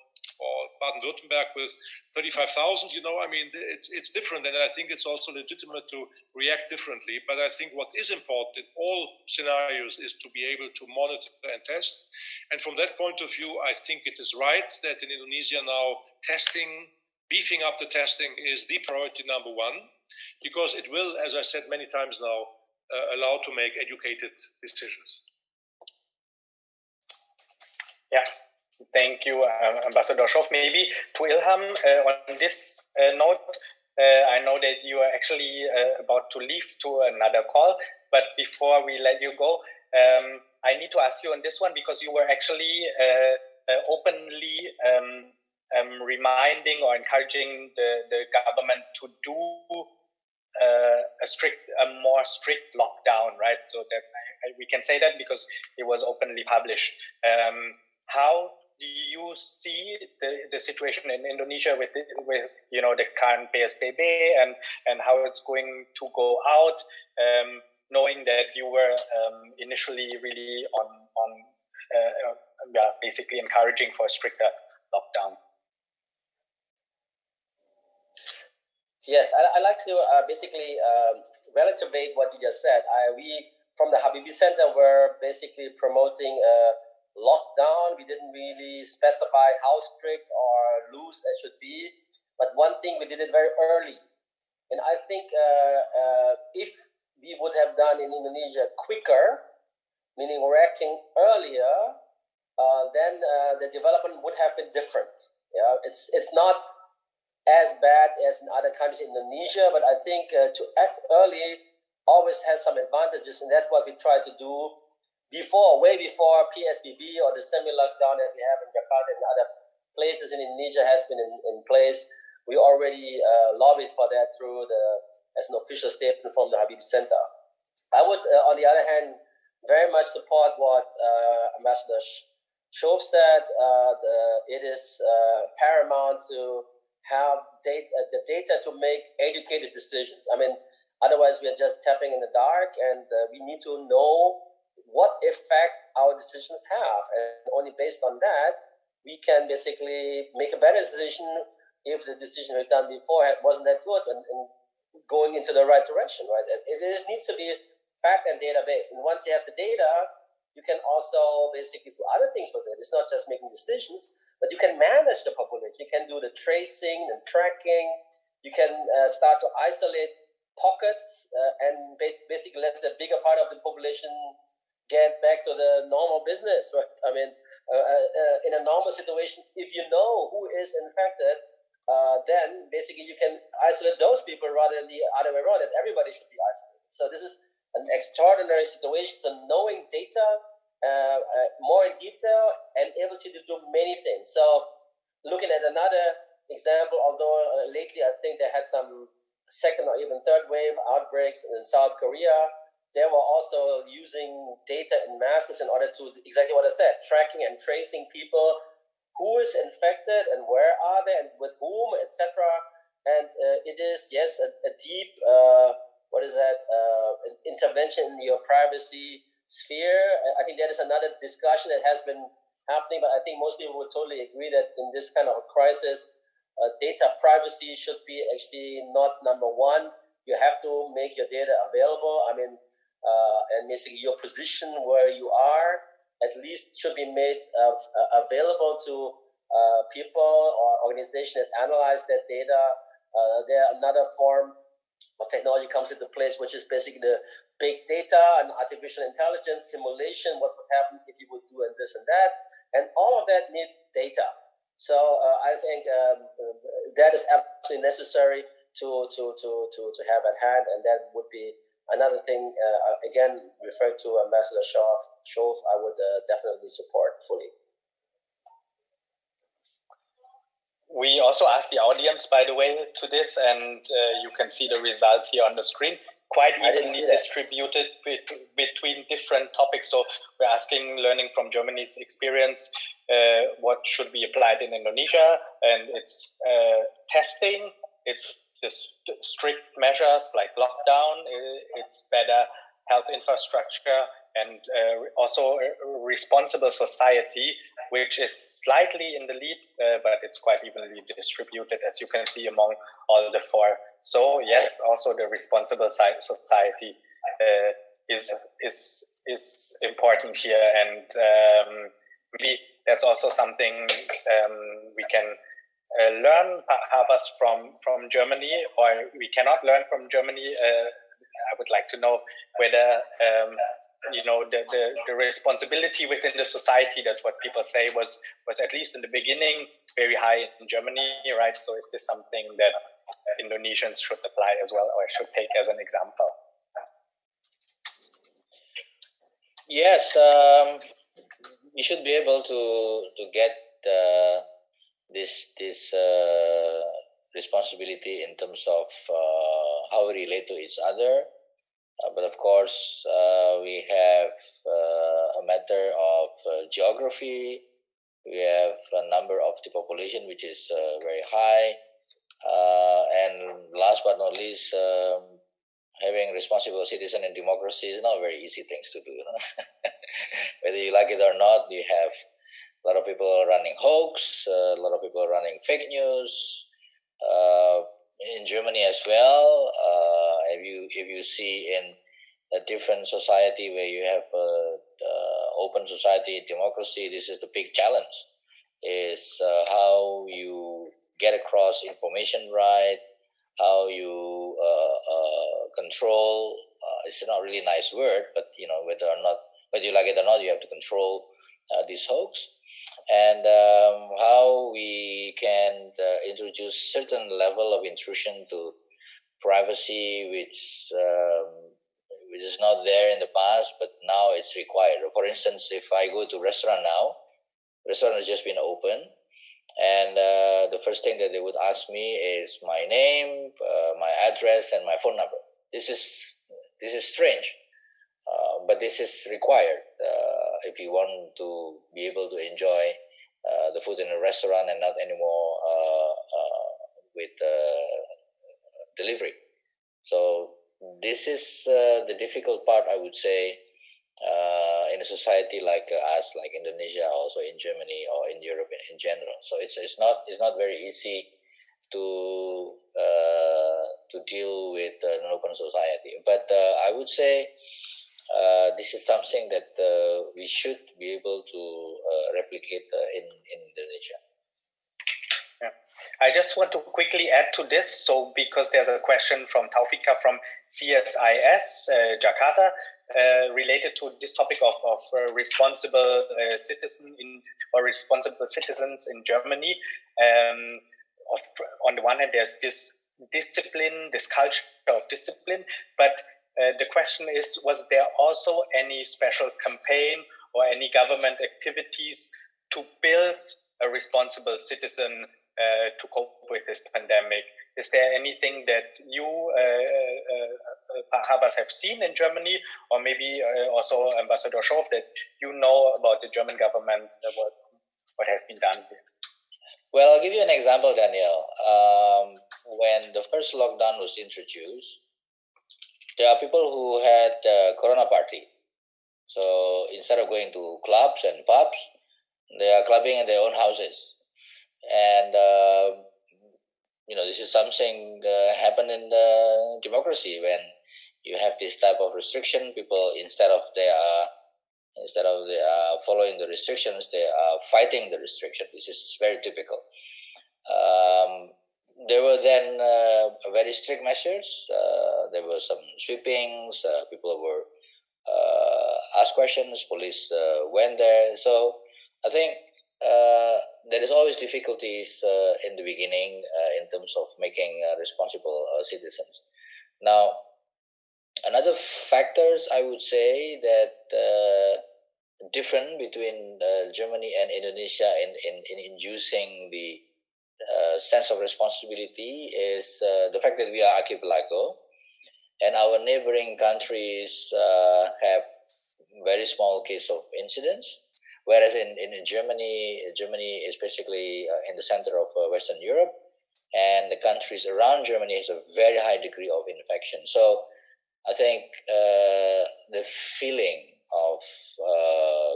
Baden-Württemberg with 35,000, I mean, it's different, and I think it's also legitimate to react differently. But I think what is important in all scenarios is to be able to monitor and test. And from that point of view, I think it is right that in Indonesia now, beefing up the testing is the priority number one, because it will, as I said many times now, allow to make educated decisions. Yeah. Thank you, Ambassador Schoff. Maybe to Ilham, on this note, I know that you are actually about to leave to another call, but before we let you go, I need to ask you on this one, because you were actually openly reminding or encouraging the government to do a more strict lockdown, right? So that we can say that because it was openly published. How do you see the situation in Indonesia with the current PSBB and how it's going to go out, knowing that you were initially really basically encouraging for a stricter lockdown? Yes, I like to basically relativate what you just said. We from the Habibie Center were basically promoting lockdown. We didn't really specify how strict or loose it should be, but one thing, we did it very early. And I think if we would have done in Indonesia quicker, meaning reacting earlier, then the development would have been different. Yeah, it's not as bad as in other countries in Indonesia, but I think to act early always has some advantages, and that's what we try to do way before PSBB or the semi-lockdown that we have in Jakarta and other places in Indonesia has been in place. We already lobbied for that as an official statement from the Habibie Center. I would, on the other hand, very much support what Ambassador Shove said. It is paramount to have the data to make educated decisions. I mean, otherwise we are just tapping in the dark, and we need to know what effect our decisions have. And only based on that, we can basically make a better decision if the decision we've done before wasn't that good and going into the right direction, right? It needs to be fact and data-based. And once you have the data, you can also basically do other things with it. It's not just making decisions, but you can manage the population. You can do the tracing and tracking. You can start to isolate pockets and basically let the bigger part of the population get back to the normal business, right? I mean, in a normal situation, if you know who is infected, then basically you can isolate those people rather than the other way around, that everybody should be isolated. So this is an extraordinary situation. So knowing data more in detail enables you to do many things. So looking at another example, although lately I think they had some second or even third wave outbreaks in South Korea, they were also using data in masses in order to, exactly what I said, tracking and tracing people, who is infected and where are they and with whom, etc. And it is, yes, a deep, an intervention in your privacy sphere. I think that is another discussion that has been happening, but I think most people would totally agree that in this kind of a crisis, data privacy should be actually not number one. You have to make your data available. I mean, and basically your position where you are at least should be made available to people or organizations that analyze that data. There another form of technology comes into place, which is basically the big data and artificial intelligence simulation. What would happen if you would do this and that, and all of that needs data. So I think that is absolutely necessary to have at hand, and that would be another thing. Again, referring to Ambassador Shove, I would definitely support fully. We also asked the audience, by the way, to this, and you can see the results here on the screen. Quite evenly distributed between different topics. So we're asking, learning from Germany's experience, what should be applied in Indonesia, and it's testing, it's the strict measures like lockdown, it's better health infrastructure, and also a responsible society, which is slightly in the lead, but it's quite evenly distributed, as you can see, among all the four. So yes, also the responsible society is important here, and really that's also something we can learn perhaps from Germany, or we cannot learn from Germany. I would like to know whether the responsibility within the society, that's what people say, was at least in the beginning very high in Germany, right? So is this something that Indonesians should apply as well, or should take as an example? Yes, we should be able to get this responsibility in terms of how we relate to each other. But of course, we have a matter of geography. We have a number of the population which is very high. And last but not least, having responsible citizen and democracy is not very easy things to do. You know? Whether you like it or not, you have a lot of people running hoax, a lot of people running fake news. In Germany as well, if you see in a different society where you have open society, democracy, this is the big challenge, is how you get across information right, how you control, it's not really a nice word, but whether you like it or not, you have to control this hoax, and how we can introduce certain level of intrusion to privacy, which which is not there in the past, but now it's required. For instance, if I go to a restaurant now, restaurant has just been opened, and the first thing that they would ask me is my name, my address, and my phone number. This is strange, but this is required if you want to be able to enjoy the food in a restaurant and not anymore with delivery. So this is the difficult part, I would say, in a society like us, like Indonesia, also in Germany or in Europe in general. So it's not very easy to deal with an open society. But I would say this is something that we should be able to replicate in Indonesia. I just want to quickly add to this. So, because there's a question from Taufika from CSIS Jakarta related to this topic of responsible responsible citizens in Germany. On the one hand, there's this discipline, this culture of discipline, but the question is, was there also any special campaign or any government activities to build a responsible citizen to cope with this pandemic? Is there anything that you, Habas, have seen in Germany, or maybe also Ambassador Schof, that you know about the German government, what has been done here? Well, I'll give you an example, Daniel. When the first lockdown was introduced, there are people who had a Corona party. So instead of going to clubs and pubs, they are clubbing in their own houses. And, this is something happen in the democracy when you have this type of restriction. People, instead of they are following the restrictions, they are fighting the restriction. This is very typical. There were then very strict measures. There were some sweepings. People were asked questions. Police went there. So I think there is always difficulties in the beginning in terms of making responsible citizens. Now, another factors I would say that different between Germany and Indonesia in inducing the sense of responsibility is the fact that we are archipelago, and our neighboring countries have very small case of incidents. Whereas in Germany is basically in the center of Western Europe, and the countries around Germany has a very high degree of infection. So I think the feeling of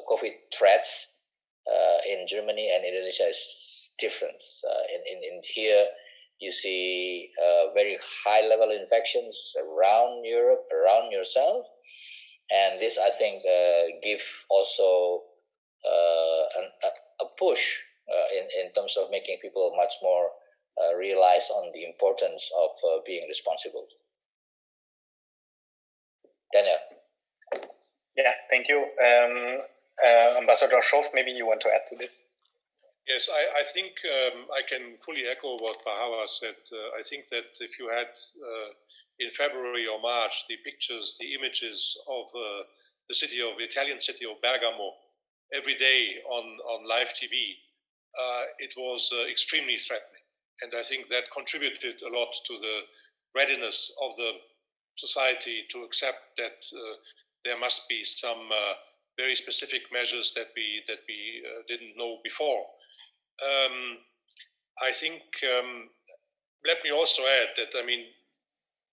COVID threats in Germany and Indonesia is different. In here, you see very high level infections around Europe, around yourself, and this I think give also a push in terms of making people much more realize on the importance of being responsible. Daniel. Yeah, thank you. Ambassador Schof, maybe you want to add to this? Yes, I think I can fully echo what Pahawa said. I think that if you had in February or March the pictures, the images of the Italian city of Bergamo every day on live TV, it was extremely threatening. And I think that contributed a lot to the readiness of the society to accept that there must be some very specific measures that we didn't know before. I think, let me also add that,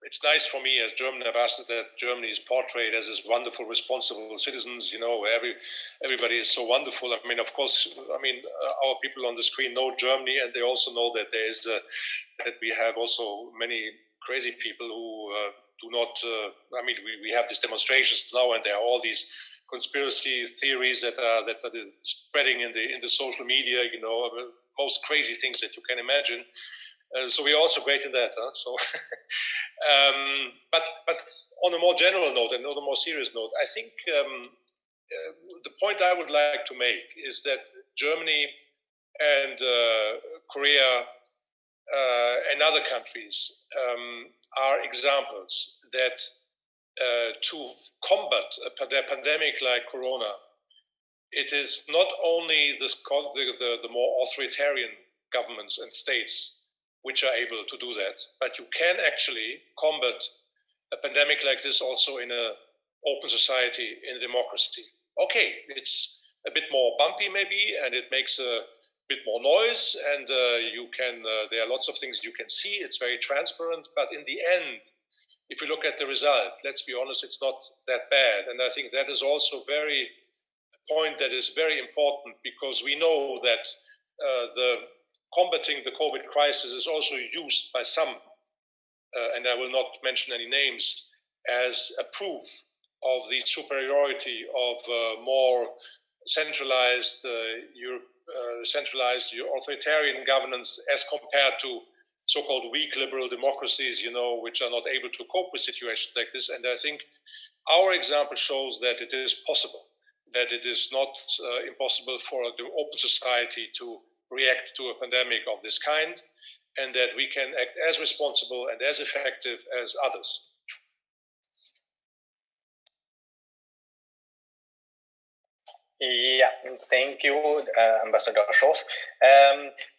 it's nice for me as German ambassador that Germany is portrayed as this wonderful, responsible citizens, where everybody is so wonderful. Of course, our people on the screen know Germany, and they also know that that we have also many crazy people who do not, we have these demonstrations now, and there are all these conspiracy theories that are spreading in the social media, most crazy things that you can imagine. So we're also great in that. So, but on a more general note and on a more serious note, I think the point I would like to make is that Germany and Korea and other countries are examples that to combat a pandemic like Corona, it is not only the more authoritarian governments and states which are able to do that, but you can actually combat a pandemic like this also in an open society, in a democracy. Okay, it's a bit more bumpy maybe, and it makes a bit more noise, and there are lots of things you can see. It's very transparent, but in the end, if you look at the result, let's be honest, it's not that bad. And I think that is also a point that is very important, because we know that the combating the COVID crisis is also used by some, and I will not mention any names, as a proof of the superiority of more centralized authoritarian governance as compared to so-called weak liberal democracies, which are not able to cope with situations like this. And I think our example shows that it is possible, that it is not impossible for the open society to react to a pandemic of this kind, and that we can act as responsible and as effective as others. Yeah, thank you, Ambassador Schoff.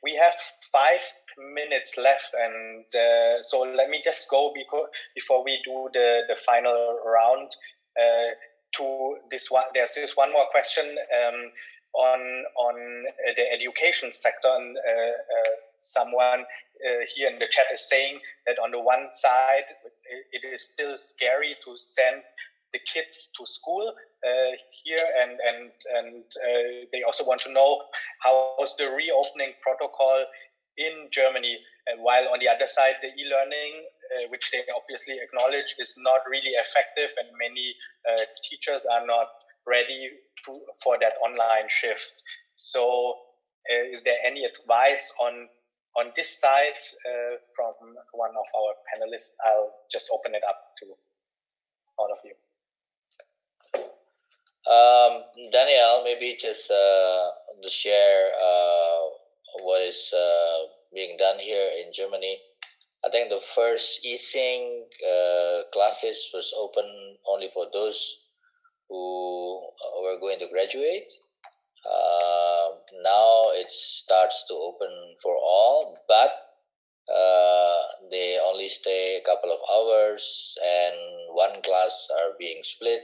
We have 5 minutes left, and so let me just go before we do the final round to this one. There's just one more question on the education sector, and someone here in the chat is saying that on the one side it is still scary to send the kids to school here, and they also want to know how's the reopening protocol in Germany, while on the other side the e-learning, which they obviously acknowledge is not really effective, and many teachers are not ready for that online shift. So is there any advice on this side from one of our panelists? I'll just open it up to all of you. Daniel, maybe just to share what is being done here in Germany. I think the first easing classes was open only for those who were going to graduate. Now it starts to open for all, but they only stay a couple of hours, and one class are being split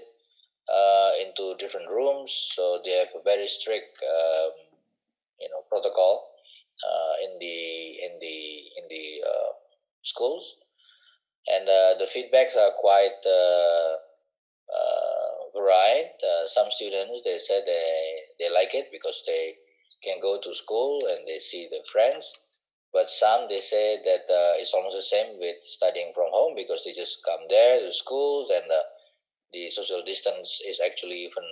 into different rooms. So they have a very strict, protocol in the schools, and the feedbacks are quite varied. Some students, they said they like it because they can go to school and they see their friends, but some, they say that it's almost the same with studying from home, because they just come there to schools, and the social distance is actually even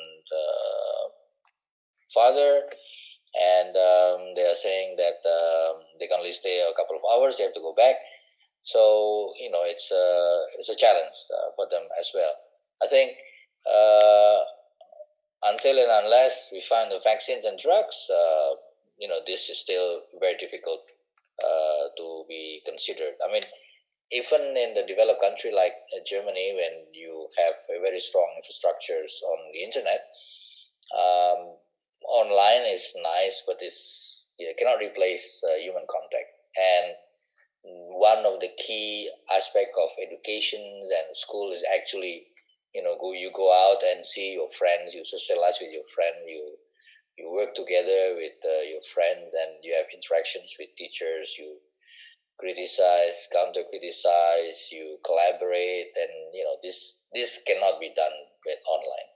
farther, and they are saying that they can only stay a couple of hours, they have to go back. So it's a challenge for them as well. I think until and unless we find the vaccines and drugs, this is still very difficult to be considered. I mean, even in the developed country like Germany, when you have a very strong infrastructures on the internet, online is nice, but it cannot replace human contact. And one of the key aspects of education and school is actually, you go out and see your friends, you socialize with your friend, you work together with your friends, and you have interactions with teachers, you criticize, counter-criticize, you collaborate, and this cannot be done with online.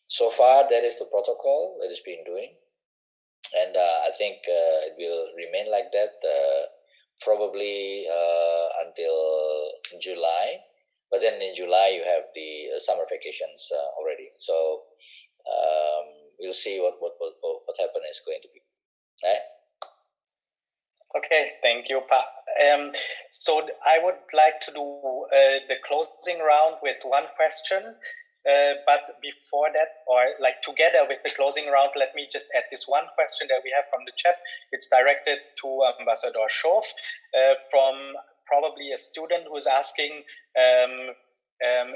So far that is the protocol that is being doing, and I think it will remain like that probably until July. But then in July you have the summer vacations already, so we'll see what happen is going to be. Right? Okay, thank you, Pa. So I would like to do the closing round with one question, but before that, or like together with the closing round, let me just add this one question that we have from the chat. It's directed to Ambassador Schoff from probably a student who's asking,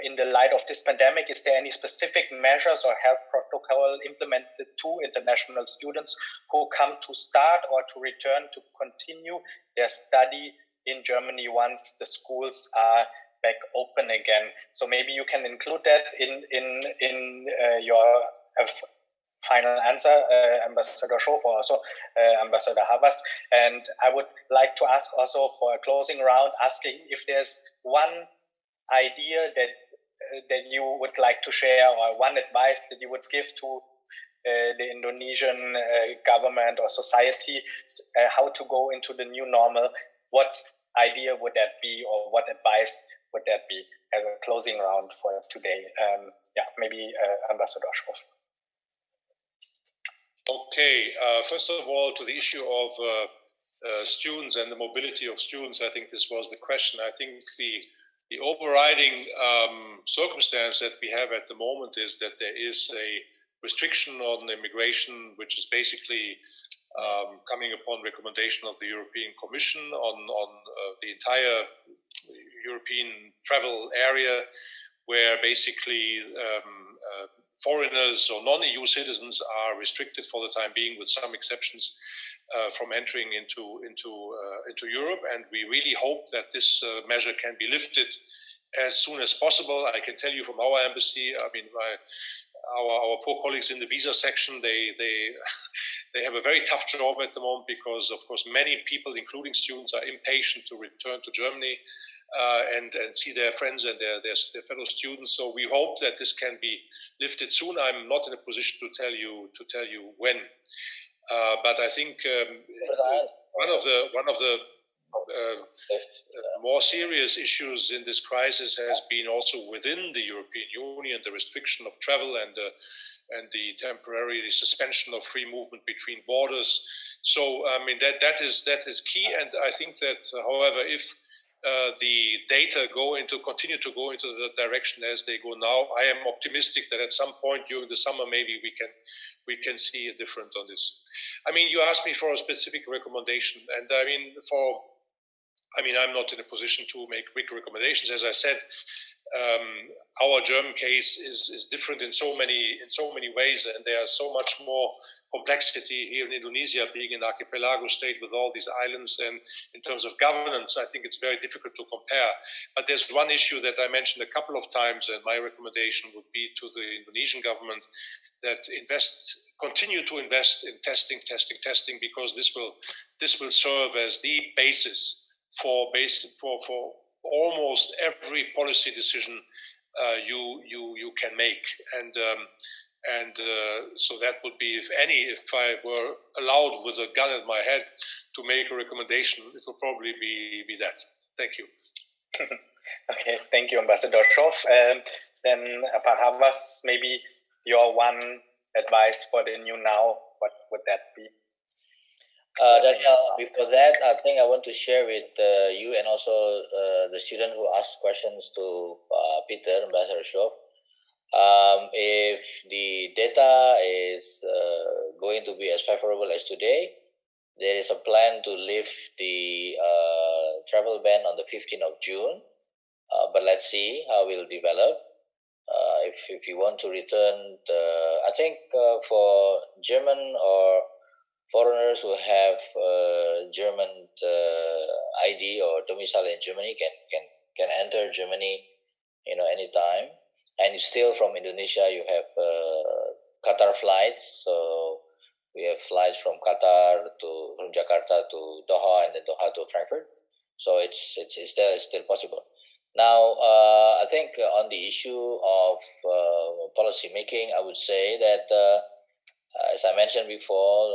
in the light of this pandemic, is there any specific measures or health protocol implemented to international students who come to start or to return to continue their study in Germany once the schools are back open again? So maybe you can include that in your final answer, Ambassador Schof, or also Ambassador Havas. And I would like to ask also for a closing round, asking if there's one idea that you would like to share, or one advice that you would give to the Indonesian government or society, how to go into the new normal. What idea would that be, or what advice would that be as a closing round for today? Maybe Ambassador Schof. Okay, first of all, to the issue of students and the mobility of students, I think this was the question. I think the overriding circumstance that we have at the moment is that there is a restriction on immigration, which is basically coming upon recommendation of the European Commission on the entire European travel area, where basically foreigners or non-EU citizens are restricted for the time being, with some exceptions, from entering into Europe. And we really hope that this measure can be lifted as soon as possible. I can tell you from our embassy, I mean, our poor colleagues in the visa section, they have a very tough job at the moment, because of course many people, including students, are impatient to return to Germany and see their friends and their fellow students. So we hope that this can be lifted soon. I'm not in a position to tell you when, but I think one of the more serious issues in this crisis has been also within the European Union, the restriction of travel and the temporary suspension of free movement between borders. So I mean that is key, and I think that, however, if the data continue to go into the direction as they go now, I am optimistic that at some point during the summer maybe we can see a difference on this. I mean, you asked me for a specific recommendation, and I mean, I'm not in a position to make quick recommendations. As I said, our German case is different in so many ways, and there are so much more complexity here in Indonesia, being an archipelago state with all these islands, and in terms of governance, I think it's very difficult to compare. But there's one issue that I mentioned a couple of times, and my recommendation would be to the Indonesian government that continue to invest in testing, because this will serve as the basis for almost every policy decision you can make, and so that would be, if I were allowed with a gun at my head to make a recommendation, it will probably be that. Thank you. Okay, thank you, Ambassador Schof. Then Havas, maybe your one advice for the new now, what would that be? Daniel, before that, I think I want to share with you and also the student who asked questions to Peter, Ambassador Schof. If the data is going to be as favorable as today, there is a plan to lift the travel ban on the 15th of June. But let's see how it will develop. If you want to return, I think for German or foreigners who have German ID or domicile in Germany can enter Germany, anytime. And still from Indonesia, you have Qatar flights. So we have flights from Jakarta to Doha, and then Doha to Frankfurt. So it's still possible. Now, I think on the issue of policy making, I would say that, as I mentioned before,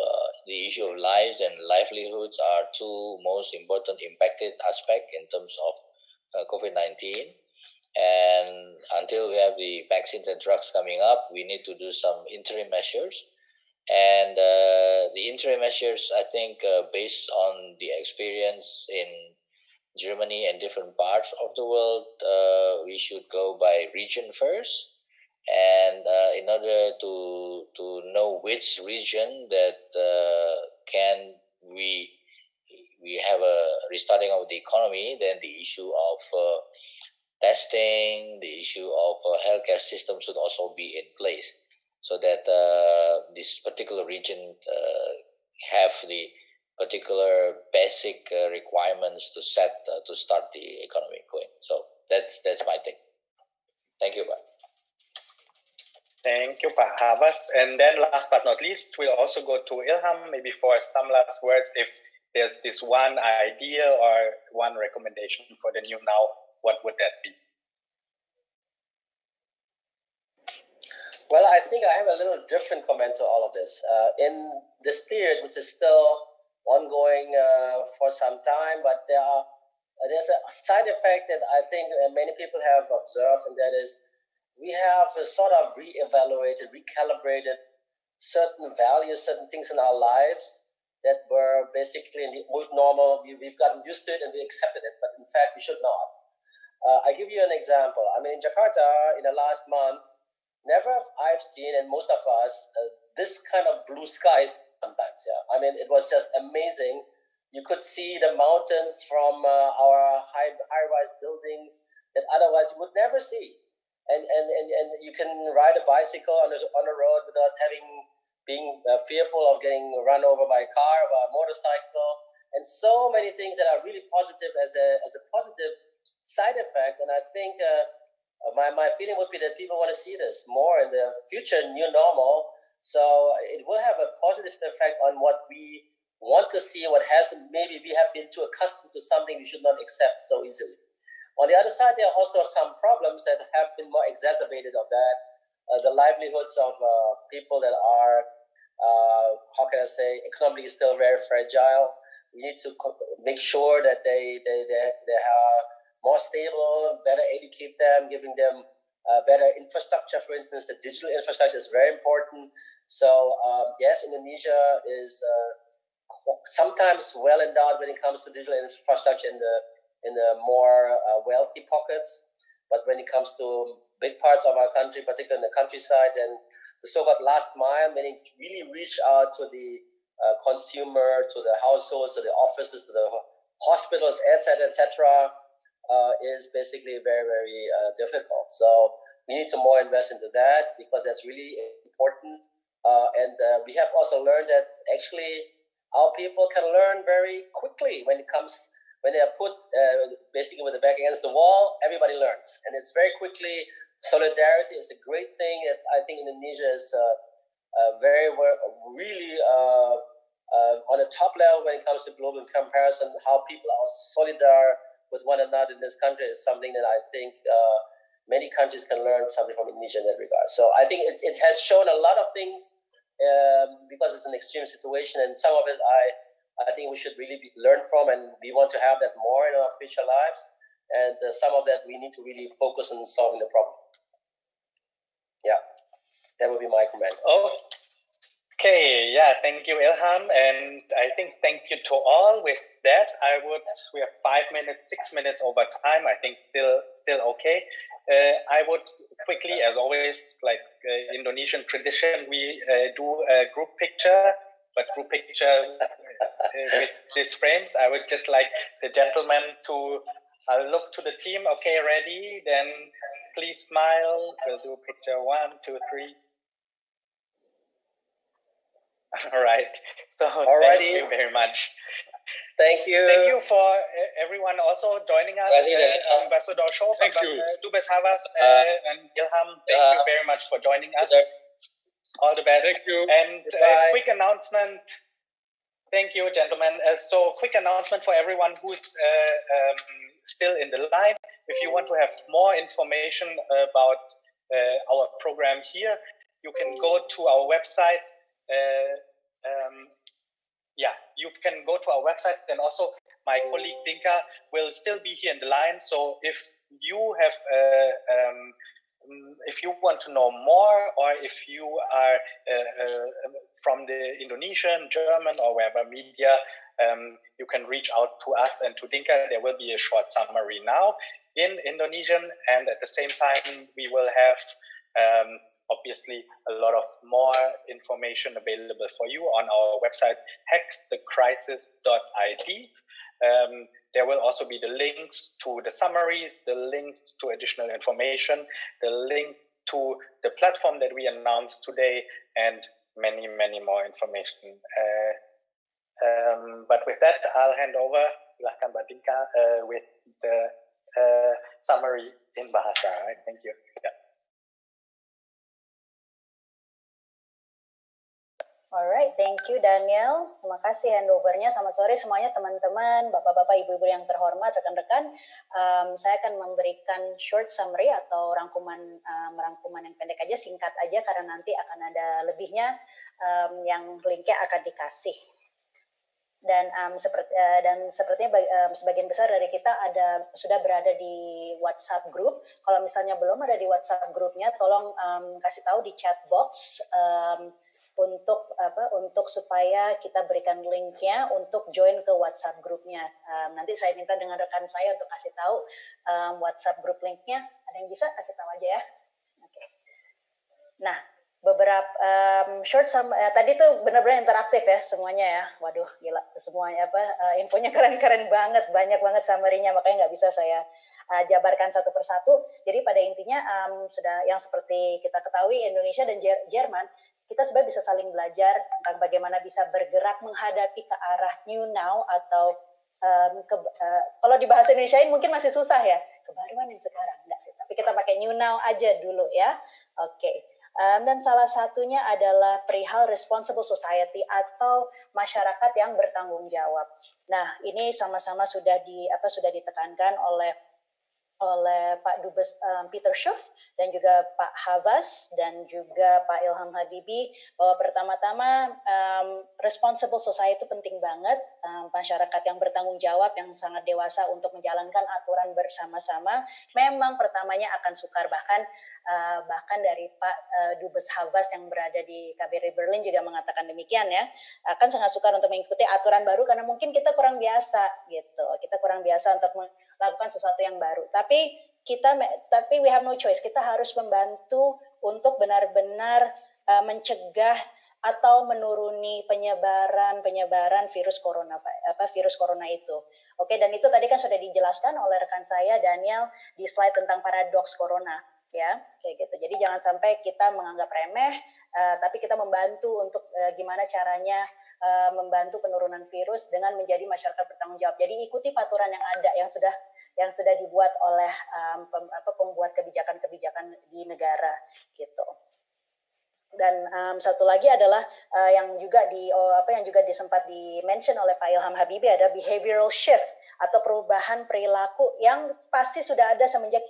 the issue of lives and livelihoods are two most important impacted aspects in terms of COVID-19. And until we have the vaccines and drugs coming up, we need to do some interim measures. And the interim measures, I think, based on the experience in Germany and different parts of the world, we should go by region first. And in order to know which region that can we have a restarting of the economy, then the issue of testing, the issue of healthcare system should also be in place, so that this particular region have the particular basic requirements to start the economy going. So that's my take. Thank you, Pak. Thank you, Pak Havas. And then last but not least, we'll also go to Ilham, maybe for some last words. If there's this one idea or one recommendation for the new now, what would that be? Well, I think I have a little different comment to all of this. In this period, which is still ongoing for some time, but there's a side effect that I think many people have observed, and that is we have sort of re-evaluated, recalibrated certain values, certain things in our lives that were basically in the old normal. We've gotten used to it and we accepted it, but in fact, we should not. I give you an example. I mean, in Jakarta, in the last month, never have I've seen, and most of us, this kind of blue skies sometimes. Yeah, I mean, it was just amazing. You could see the mountains from our high-rise buildings that otherwise you would never see, and you can ride a bicycle on the road without being fearful of getting run over by a car or a motorcycle, and so many things that are really positive as a positive side effect. And I think my feeling would be that people want to see this more in the future new normal. So it will have a positive effect on what we want to see, what maybe we have been too accustomed to something we should not accept so easily. On the other side, there are also some problems that have been more exacerbated of that. The livelihoods of people that are, how can I say, economically still very fragile. We need to make sure that they are more stable, better educate them, giving them better infrastructure. For instance, the digital infrastructure is very important. So yes, Indonesia is sometimes well endowed when it comes to digital infrastructure in the more wealthy pockets. But when it comes to big parts of our country, particularly in the countryside, and the so-called last mile, meaning to really reach out to the consumer, to the households, to the offices, to the hospitals, etc., is basically very, very difficult. So we need to more invest into that because that's really important. And we have also learned that actually our people can learn very quickly when they are put basically with the back against the wall. Everybody learns, and it's very quickly. Solidarity is a great thing that I think Indonesia is really on a top level when it comes to global comparison. How people are solidar with one another in this country is something that I think many countries can learn something from Indonesia in that regard. So I think it has shown a lot of things because it's an extreme situation, and some of it I think we should really learn from, and we want to have that more in our future lives. And some of that we need to really focus on solving the problem. Yeah, that would be my comment. Oh, okay. Yeah, thank you, Ilham. And I think thank you to all. With that, we have 5 minutes, 6 minutes over time. I think still okay. I would quickly, as always, like Indonesian tradition, we do a group picture, but group picture with these frames. I would just like the gentleman to look to the team. Okay, ready? Then please smile. We'll do picture 1, 2, 3. All right. So thank you very much. Thank you. Thank you for everyone also joining us. Ambassador Show, thank you. Dubes Havas and Ilham, thank you very much for joining us. All the best. Thank you. And quick announcement. Thank you, gentlemen. So quick announcement for everyone who's still in the line. If you want to have more information about our program here, you can go to our website. You can go to our website, and also my colleague Dinka will still be here in the line. So if you have, if you want to know more, or if you are from the Indonesian, German, or wherever media, you can reach out to us and to Dinka. There will be a short summary now in Indonesian, and at the same time, we will have obviously a lot of more information available for you on our website, hackthecrisis.id. There will also be the links to the summaries, the links to additional information, the link to the platform that we announced today, and many, many more information. But with that, I'll hand over, silahkan Mbak Tika, with the summary in Bahasa. Thank you. Yeah. Alright, thank you Daniel. Terima kasih handovernya. Selamat sore semuanya teman-teman, bapak-bapak, ibu-ibu yang terhormat, rekan-rekan. Saya akan memberikan short summary atau rangkuman yang pendek aja, singkat aja, karena nanti akan ada lebihnya yang linknya akan dikasih. Dan sepertinya sebagian besar dari kita sudah berada di WhatsApp group. Kalau misalnya belum ada di WhatsApp grupnya, tolong kasih tahu di chat box. Untuk supaya kita berikan linknya untuk join ke WhatsApp grupnya. Nanti saya minta dengan rekan saya untuk kasih tahu WhatsApp grup linknya. Ada yang bisa kasih tahu aja ya. Oke. Nah, beberapa short tadi tuh benar-benar interaktif ya semuanya ya. Waduh, gila semuanya infonya keren-keren banget, banyak banget summary-nya, makanya nggak bisa saya jabarkan satu persatu. Jadi pada intinya sudah yang seperti kita ketahui, Indonesia dan Jerman kita sebenarnya bisa saling belajar tentang bagaimana bisa bergerak menghadapi ke arah new now atau kalau di bahasa Indonesiain mungkin masih susah ya, kebaruan yang sekarang, enggak sih, tapi kita pakai new now aja dulu ya. Oke. Dan salah satunya adalah perihal responsible society atau masyarakat yang bertanggung jawab. Nah, ini sama-sama sudah ditekankan oleh Pak Dubes Peter Schuff dan juga Pak Havas dan juga Pak Ilham Habibi, bahwa pertama-tama responsible society itu penting banget, masyarakat yang bertanggung jawab, yang sangat dewasa untuk menjalankan aturan bersama-sama. Memang pertamanya akan sukar, bahkan dari Pak Dubes Havas yang berada di KBRI Berlin juga mengatakan demikian ya, akan sangat sukar untuk mengikuti aturan baru karena mungkin kita kurang biasa gitu, kita kurang biasa untuk melakukan sesuatu yang baru. Tapi we have no choice. Kita harus membantu untuk benar-benar mencegah atau menuruni penyebaran virus corona itu. Oke, dan itu tadi kan sudah dijelaskan oleh rekan saya Daniel di slide tentang paradoks corona, ya, kayak gitu. Jadi jangan sampai kita menganggap remeh, tapi kita membantu untuk gimana caranya membantu penurunan virus dengan menjadi masyarakat bertanggung jawab. Jadi ikuti aturan yang ada, yang sudah dibuat oleh pembuat kebijakan di negara gitu. Dan satu lagi adalah yang juga sempat di-mention oleh Pak Ilham Habibi, ada behavioral shift atau perubahan perilaku yang pasti sudah ada semenjak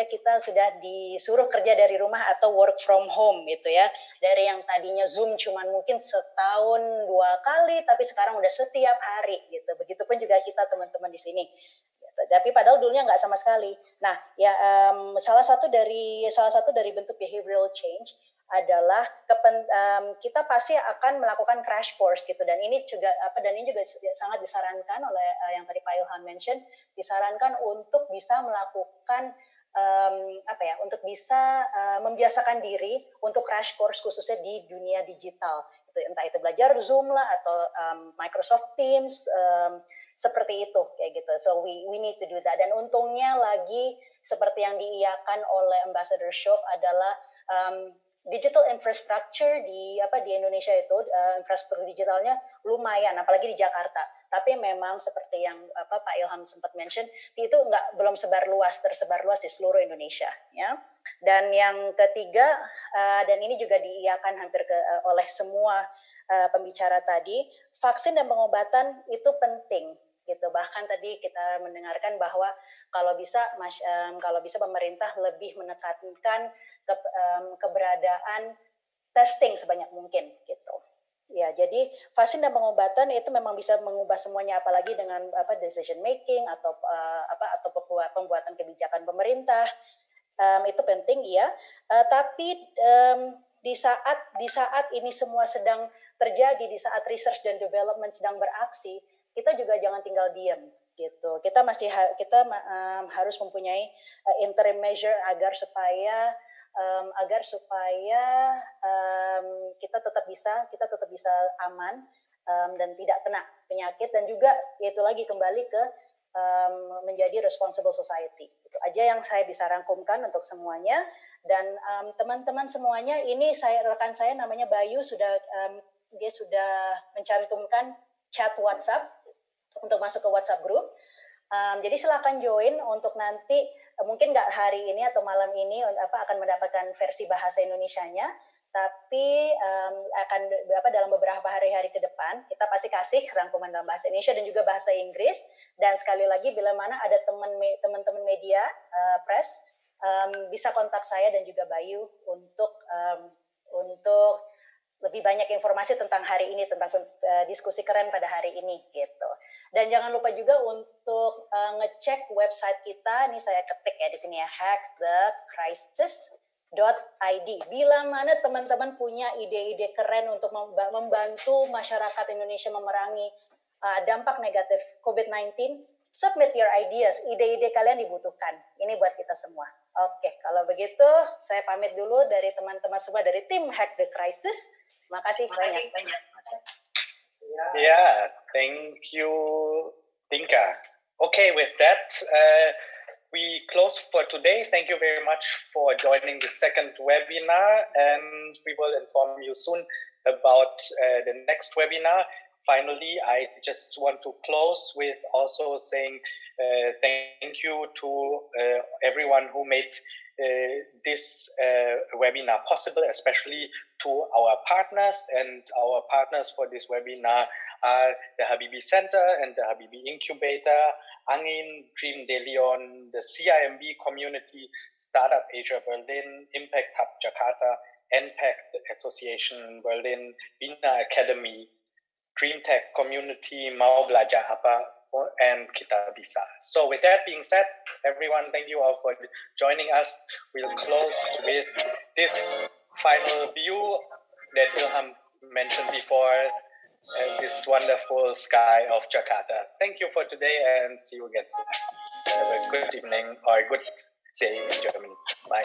kita sudah disuruh kerja dari rumah atau work from home gitu ya. Dari yang tadinya Zoom cuman mungkin setahun 2 kali, tapi sekarang udah setiap hari gitu. Begitupun juga kita teman-teman di sini. Tapi padahal dulunya nggak sama sekali. Nah, ya salah satu dari bentuk behavioral change adalah kita pasti akan melakukan crash course gitu, dan ini juga sangat disarankan oleh yang tadi Pak Ilham mention, disarankan untuk bisa melakukan untuk bisa membiasakan diri untuk crash course khususnya di dunia digital. Entah itu belajar Zoom lah atau Microsoft Teams, seperti itu kayak gitu. So we need to do that. Dan untungnya lagi seperti yang diiyakan oleh Ambassador Schuff adalah digital infrastructure di Indonesia itu infrastruktur digitalnya lumayan, apalagi di Jakarta. Tapi memang seperti yang Pak Ilham sempat mention, itu belum tersebar luas di seluruh Indonesia ya. Dan yang ketiga, dan ini juga diiyakan hampir oleh semua pembicara tadi, vaksin dan pengobatan itu penting gitu. Bahkan tadi kita mendengarkan bahwa kalau bisa pemerintah lebih menekankan keberadaan testing sebanyak mungkin gitu. Ya, jadi vaksin dan pengobatan itu memang bisa mengubah semuanya, apalagi dengan decision making atau pembuatan kebijakan pemerintah. Itu penting ya. Tapi di saat ini semua sedang terjadi, di saat research dan development sedang beraksi, kita juga jangan tinggal diam gitu. Kita harus mempunyai interim measure agar supaya kita tetap bisa aman dan tidak kena penyakit, dan juga itu lagi kembali ke menjadi responsible society. Itu aja yang saya bisa rangkumkan untuk semuanya. Dan teman-teman semuanya, ini rekan saya namanya Bayu dia sudah mencantumkan chat WhatsApp untuk masuk ke WhatsApp group. Jadi silakan join untuk nanti mungkin nggak hari ini atau malam ini akan mendapatkan versi bahasa Indonesianya. Tapi akan dalam beberapa hari-hari ke depan kita pasti kasih rangkuman dalam bahasa Indonesia dan juga bahasa Inggris. Dan sekali lagi bila mana ada teman-teman media press bisa kontak saya dan juga Bayu untuk lebih banyak informasi tentang hari ini, tentang diskusi keren pada hari ini gitu. Dan jangan lupa juga untuk ngecek website kita. Ini saya ketik ya di sini ya, hackthecrisis.id. Bila mana teman-teman punya ide-ide keren untuk membantu masyarakat Indonesia memerangi dampak negatif COVID-19, submit your ideas. Ide-ide kalian dibutuhkan. Ini buat kita semua. Oke, kalau begitu saya pamit dulu dari teman-teman semua dari tim Hack the Crisis. Makasih banyak. Yeah, thank you, Tinka. Okay, with that, we close for today. Thank you very much for joining the second webinar, and we will inform you soon about the next webinar. Finally, I just want to close with also saying thank you to everyone who made this webinar possible, especially to our partners. And our partners for this webinar are the Habibi Center and the Habibi Incubator, Angin, Dream De Leon, the CIMB Community, Startup Asia Berlin, Impact Hub Jakarta, NPACT Association Berlin, Bina Academy, Dream Tech Community, Mau Belajar Apa, and Kita Bisa. So with that being said, everyone, thank you all for joining us. We'll close with this final view that Ilham mentioned before, this wonderful sky of Jakarta. Thank you for today and see you again soon. Have a good evening or a good day in Germany. Bye.